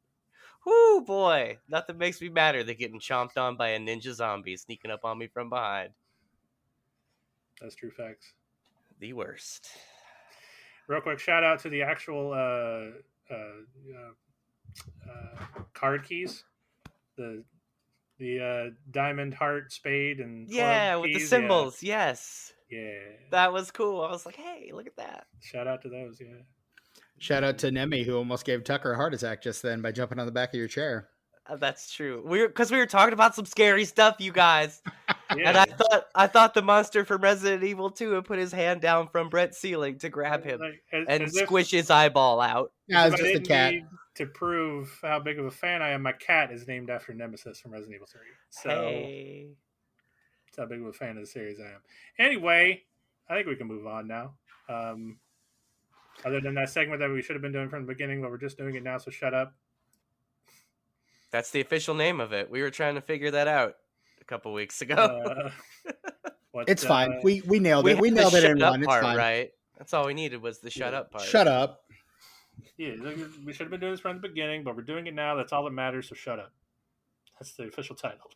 Whoo, boy. Nothing makes me madder than getting chomped on by a ninja zombie sneaking up on me from behind. That's true facts. The worst. Real quick, shout out to the actual card keys. The diamond, heart, spade, and with keys. the symbols. Yes. Yeah. That was cool. I was like, hey, look at that. Shout out to those, yeah. Shout out to Nemi, who almost gave Tucker a heart attack just then by jumping on the back of your chair. That's true. Because we were talking about some scary stuff, you guys. Yeah. And I thought the monster from Resident Evil 2 would put his hand down from Brett's ceiling to grab him and squish his eyeball out. Yeah, it's just a cat. To prove how big of a fan I am, my cat is named after Nemesis from Resident Evil 3. So hey. That's how big of a fan of the series I am. Anyway, I think we can move on now. Other than that segment that we should have been doing from the beginning, but we're just doing it now, so shut up. That's the official name of it. We were trying to figure that out a couple weeks ago. It's fine. We nailed it. We nailed it in one. It's fine. Right? That's all we needed was the shut up part. Shut up. Yeah, we should have been doing this from the beginning, but we're doing it now. That's all that matters, so shut up. That's the official title.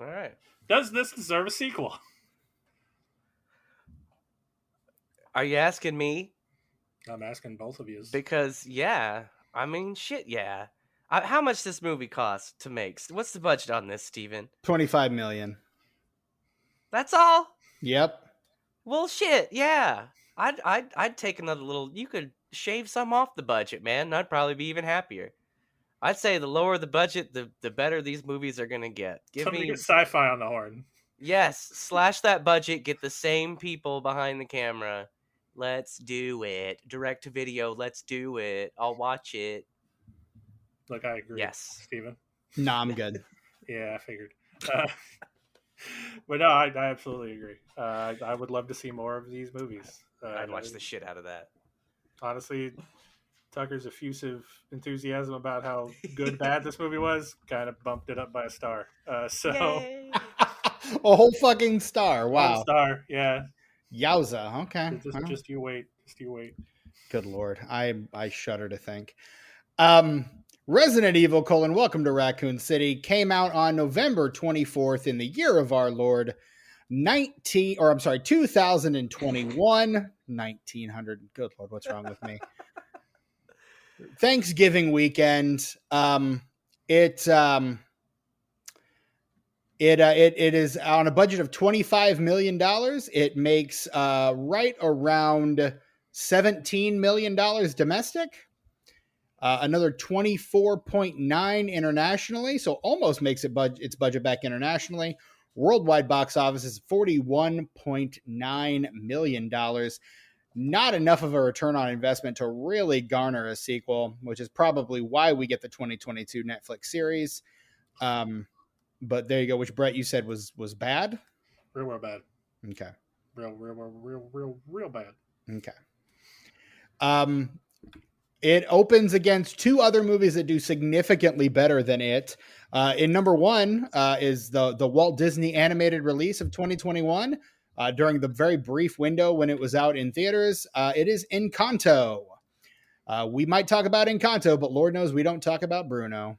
All right. Does this deserve a sequel? Are you asking me? I'm asking both of you. Because, yeah. I mean, shit, yeah. How much this movie cost to make? What's the budget on this, Steven? $25 million. That's all? Yep. Well, shit, yeah. I'd take another little... You could shave some off the budget, man. I'd probably be even happier. I'd say the lower the budget, the better these movies are going to get. Get sci-fi on the horn. Yes, slash that budget, get the same people behind the camera. Let's do it. Direct to video, let's do it. I'll watch it. Look, I agree. Yes. Steven? No, I'm good. Yeah, I figured. But no, I absolutely agree. I would love to see more of these movies. I'd watch the shit out of that. Honestly, Tucker's effusive enthusiasm about how good bad this movie was kind of bumped it up by a star. Yay. A whole fucking star. Wow. 1 star, yeah. Yowza. Okay. Just you wait. Just you wait. Good Lord. I shudder to think. Resident Evil: Welcome to Raccoon City came out on November 24th in the year of our Lord 2021. 1900. Good Lord, what's wrong with me? Thanksgiving weekend. It is on a budget of $25 million. It makes right around $17 million domestic. Another 24.9 internationally, so almost makes its budget back internationally. Worldwide box office is $41.9 million. Not enough of a return on investment to really garner a sequel, which is probably why we get the 2022 Netflix series. But there you go, which Brett, you said was bad? Real bad. Okay. Real bad. Okay. It opens against 2 other movies that do significantly better than it. In number 1 is the Walt Disney animated release of 2021. During the very brief window when it was out in theaters, it is Encanto. We might talk about Encanto, but Lord knows we don't talk about Bruno.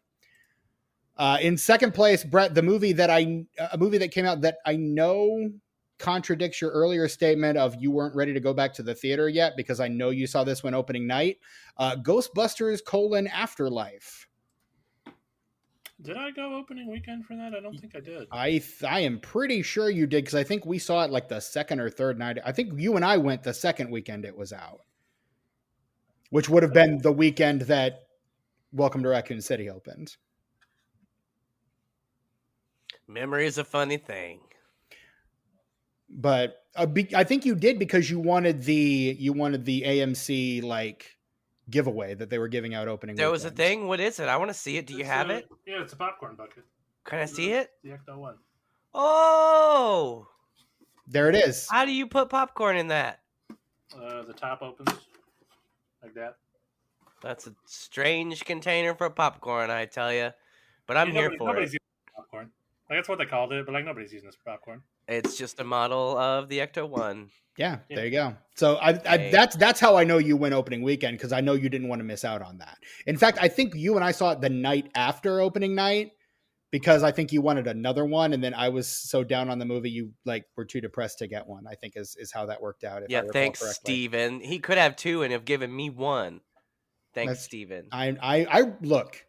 In second place, Brett, a movie that came out that I know contradicts your earlier statement of you weren't ready to go back to the theater yet, because I know you saw this one opening night. Ghostbusters: Afterlife. Did I go opening weekend for that? I don't think I did. I am pretty sure you did, because I think we saw it like the second or third night. I think you and I went the second weekend it was out, which would have been the weekend that Welcome to Raccoon City opened. Memory is a funny thing. But I think you did because you wanted the AMC like giveaway that they were giving out opening There was a weekend. thing. What is it? I want to see it. Do you have it? Yeah, it's a popcorn bucket. Can I see it? The Ecto one. Oh, There it is. how do you put popcorn in that? The top opens like that. That's a strange container for popcorn, I tell you. But I'm here for nobody's it. using popcorn. Like, that's what they called it, but like nobody's using this for popcorn. It's just a model of the Ecto One. Yeah, there you go. So that's how I know you went opening weekend, because I know you didn't want to miss out on that. In fact, I think you and I saw it the night after opening night, because I think you wanted another one, and then I was so down on the movie you like were too depressed to get one. I think is how that worked out. Yeah, thanks, Steven. He could have two and have given me one. Thanks, Steven. I look.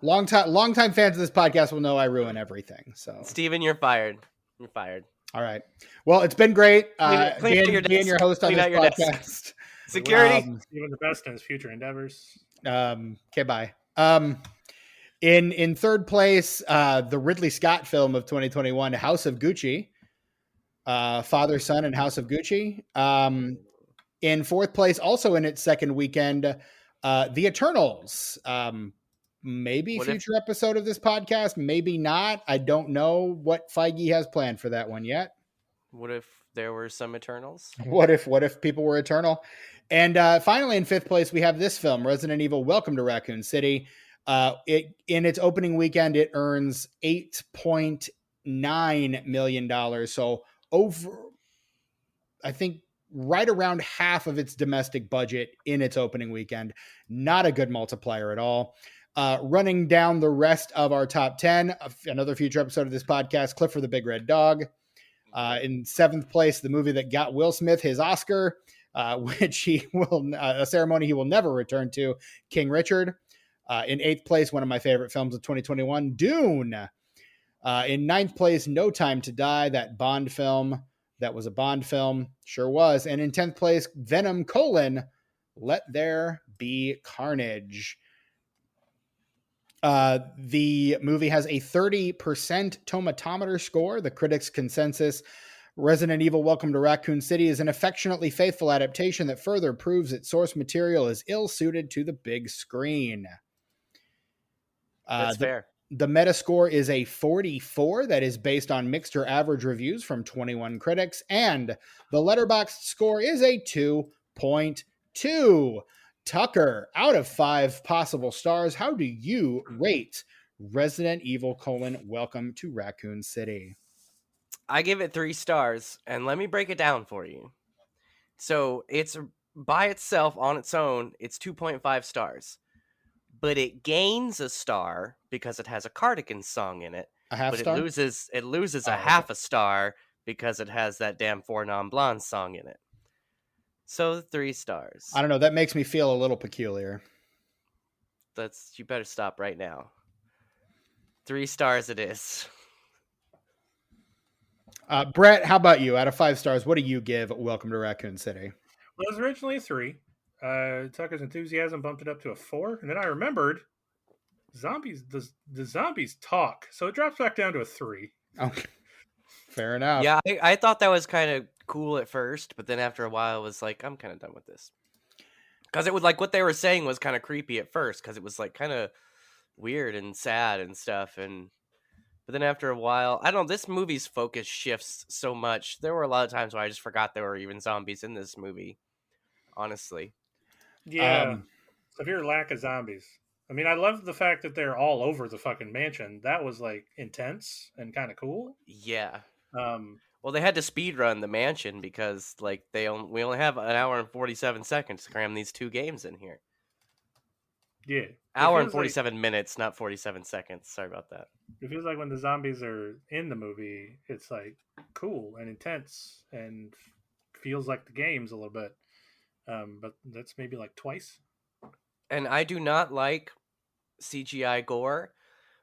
Long time fans of this podcast will know I ruin everything. So Steven, you're fired. You're fired. All right. Well, it's been great being your host on this podcast. Security. Even the best in his future endeavors. Okay, bye. In third place, the Ridley Scott film of 2021, House of Gucci. Father, Son, and House of Gucci. In fourth place, also in its second weekend, The Eternals. Maybe future episode of this podcast, maybe not. I don't know what Feige has planned for that one yet. What if there were some Eternals? What if people were eternal? And finally, in fifth place, we have this film, Resident Evil: Welcome to Raccoon City. In its opening weekend, it earns $8.9 million. So over, I think, right around half of its domestic budget in its opening weekend. Not a good multiplier at all. Running down the rest of our top 10, another future episode of this podcast, Clifford the Big Red Dog. In seventh place, the movie that got Will Smith his Oscar, which he will a ceremony he will never return to, King Richard. In eighth place, one of my favorite films of 2021, Dune. In ninth place, No Time to Die, that Bond film. That was a Bond film. Sure was. And in 10th place, Venom: Let There Be Carnage. The movie has a 30% tomatometer score. The critics' consensus: Resident Evil: Welcome to Raccoon City is an affectionately faithful adaptation that further proves its source material is ill-suited to the big screen. That's fair. The Metascore is a 44 that is based on mixed or average reviews from 21 critics, and the Letterboxd score is a 2.2. Tucker, out of 5 possible stars, how do you rate Resident Evil: Welcome to Raccoon City? I give it 3 stars, and let me break it down for you. So it's by itself, on its own, it's 2.5 stars. But it gains a star because it has a Cardigan song in it. A half star? It loses a half a star because it has that damn Four Non Blondes song in it. So 3 stars. I don't know. That makes me feel a little peculiar. You better stop right now. 3 stars it is. Brett, how about you? Out of 5 stars, what do you give Welcome to Raccoon City? Well, it was originally a 3. Tucker's enthusiasm bumped it up to a 4, and then I remembered zombies. The zombies talk, so it drops back down to a 3. Okay, fair enough. Yeah, I thought that was kind of cool at first, but then after a while, I was like, I'm kind of done with this, because it was like what they were saying was kind of creepy at first, because it was like kind of weird and sad and stuff, but then after a while, I don't know, this movie's focus shifts so much. There were a lot of times where I just forgot there were even zombies in this movie, honestly. Yeah, severe lack of zombies. I mean, I love the fact that they're all over the fucking mansion. That was like intense and kind of cool. Yeah. Well, they had to speed run the mansion because like we only have an hour and 47 seconds to cram these 2 games in here. Yeah. Hour and 47 minutes, not 47 seconds. Sorry about that. It feels like when the zombies are in the movie, it's like cool and intense and feels like the games a little bit. But that's maybe like twice. And I do not like CGI gore,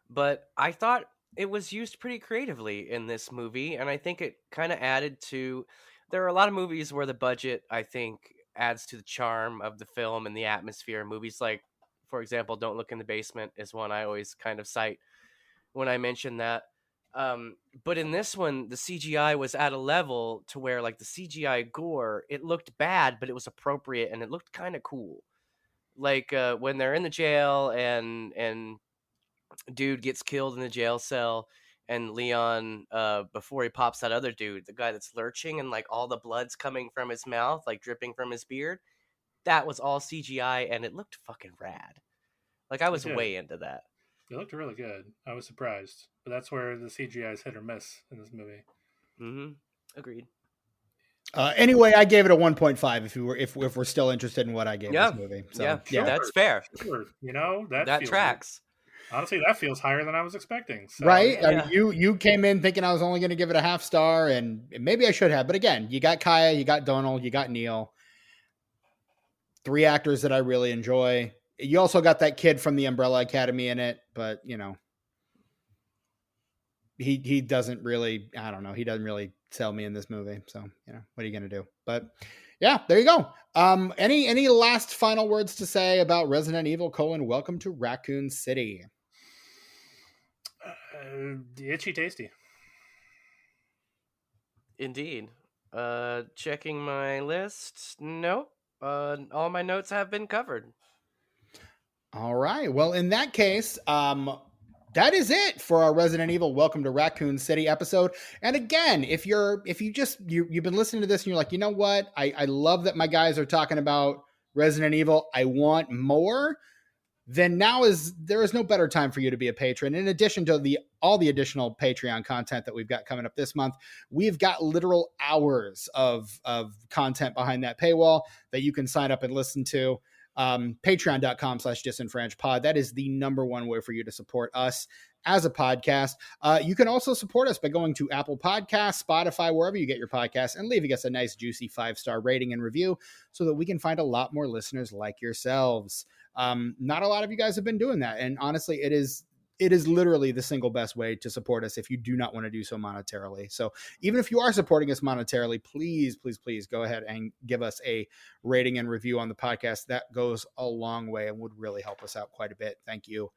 but I thought it was used pretty creatively in this movie, and I think it kind of added to... There are a lot of movies where the budget, I think, adds to the charm of the film and the atmosphere. Movies like, for example, Don't Look in the Basement is one I always kind of cite when I mention that. But in this one, the CGI was at a level to where, like, the CGI gore, it looked bad, but it was appropriate, and it looked kind of cool. like when they're in the jail and dude gets killed in the jail cell, and Leon, before he pops that other dude, the guy that's lurching and like all the blood's coming from his mouth, like dripping from his beard, that was all CGI and it looked fucking rad. Like I was way into that. It looked really good. I was surprised, but that's where the CGI is hit or miss in this movie. Mm-hmm. Agreed. Anyway, I gave it a 1.5 if we're still interested in what I gave this movie. So, yeah, that's fair. Sure. You know, that tracks. Honestly, that feels higher than I was expecting. So, right? Yeah. I mean, you came in thinking I was only going to give it a half star, and maybe I should have. But again, you got Kaya, you got Donal, you got Neil. 3 actors that I really enjoy. You also got that kid from the Umbrella Academy in it, but you know, he doesn't really, I don't know, he doesn't really sell me in this movie. So, you know, what are you going to do? But yeah, there you go. Any last final words to say about Resident Evil: Welcome to Raccoon City? Itchy tasty. Indeed. Checking my list. Nope. All my notes have been covered. All right. Well, in that case, that is it for our Resident Evil Welcome to Raccoon City episode. And again, if you've been listening to this and you're like, you know what? I love that my guys are talking about Resident Evil. I want more. Then there is no better time for you to be a patron. In addition to all the additional Patreon content that we've got coming up this month, we've got literal hours of content behind that paywall that you can sign up and listen to. Patreon.com/disenfranchpod. That is the number one way for you to support us as a podcast. You can also support us by going to Apple Podcasts, Spotify, wherever you get your podcasts, and leaving us a nice, juicy 5-star rating and review so that we can find a lot more listeners like yourselves. Not a lot of you guys have been doing that. And honestly, it is literally the single best way to support us if you do not want to do so monetarily. So even if you are supporting us monetarily, please, please, please go ahead and give us a rating and review on the podcast. That goes a long way and would really help us out quite a bit. Thank you.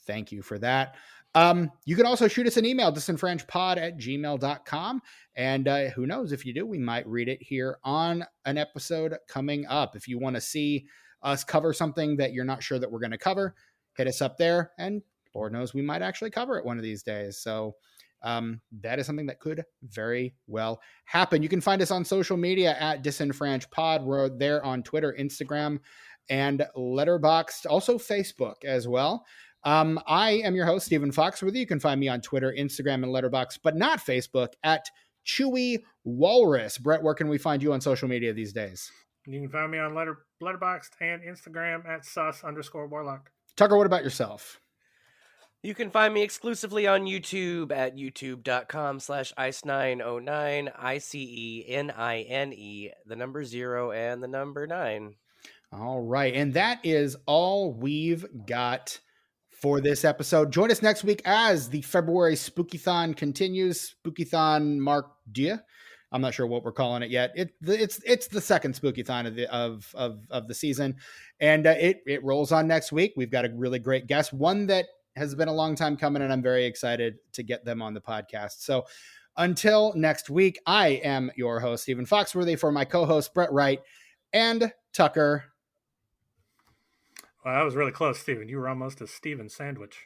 Thank you for that. You can also shoot us an email, disenfranchpod@gmail.com. And who knows, if you do, we might read it here on an episode coming up. If you want to see us cover something that you're not sure that we're going to cover, hit us up there, and Lord knows we might actually cover it one of these days. So that is something that could very well happen. You can find us on social media at disenfranchpod. We're there on Twitter, Instagram, and Letterboxd, also Facebook as well. I am your host, Stephen Foxworthy. You can find me on Twitter, Instagram, and Letterboxd, but not Facebook, at Chewy Walrus. Brett, where can we find you on social media these days? You can find me on Letterboxd and Instagram at sus_warlock. Tucker, what about yourself? You can find me exclusively on YouTube at youtube.com/ice909, ICENINE, the number 0 and the number 9. All right. And that is all we've got for this episode. Join us next week as the February Spookython continues. Spookython Mark Dieu. I'm not sure what we're calling it yet. It's the second Spookython of the season, and it rolls on next week. We've got a really great guest, one that has been a long time coming, and I'm very excited to get them on the podcast. So until next week, I am your host, Stephen Foxworthy, for my co-host, Brett Wright and Tucker. Well, that was really close, Stephen. You were almost a Steven sandwich.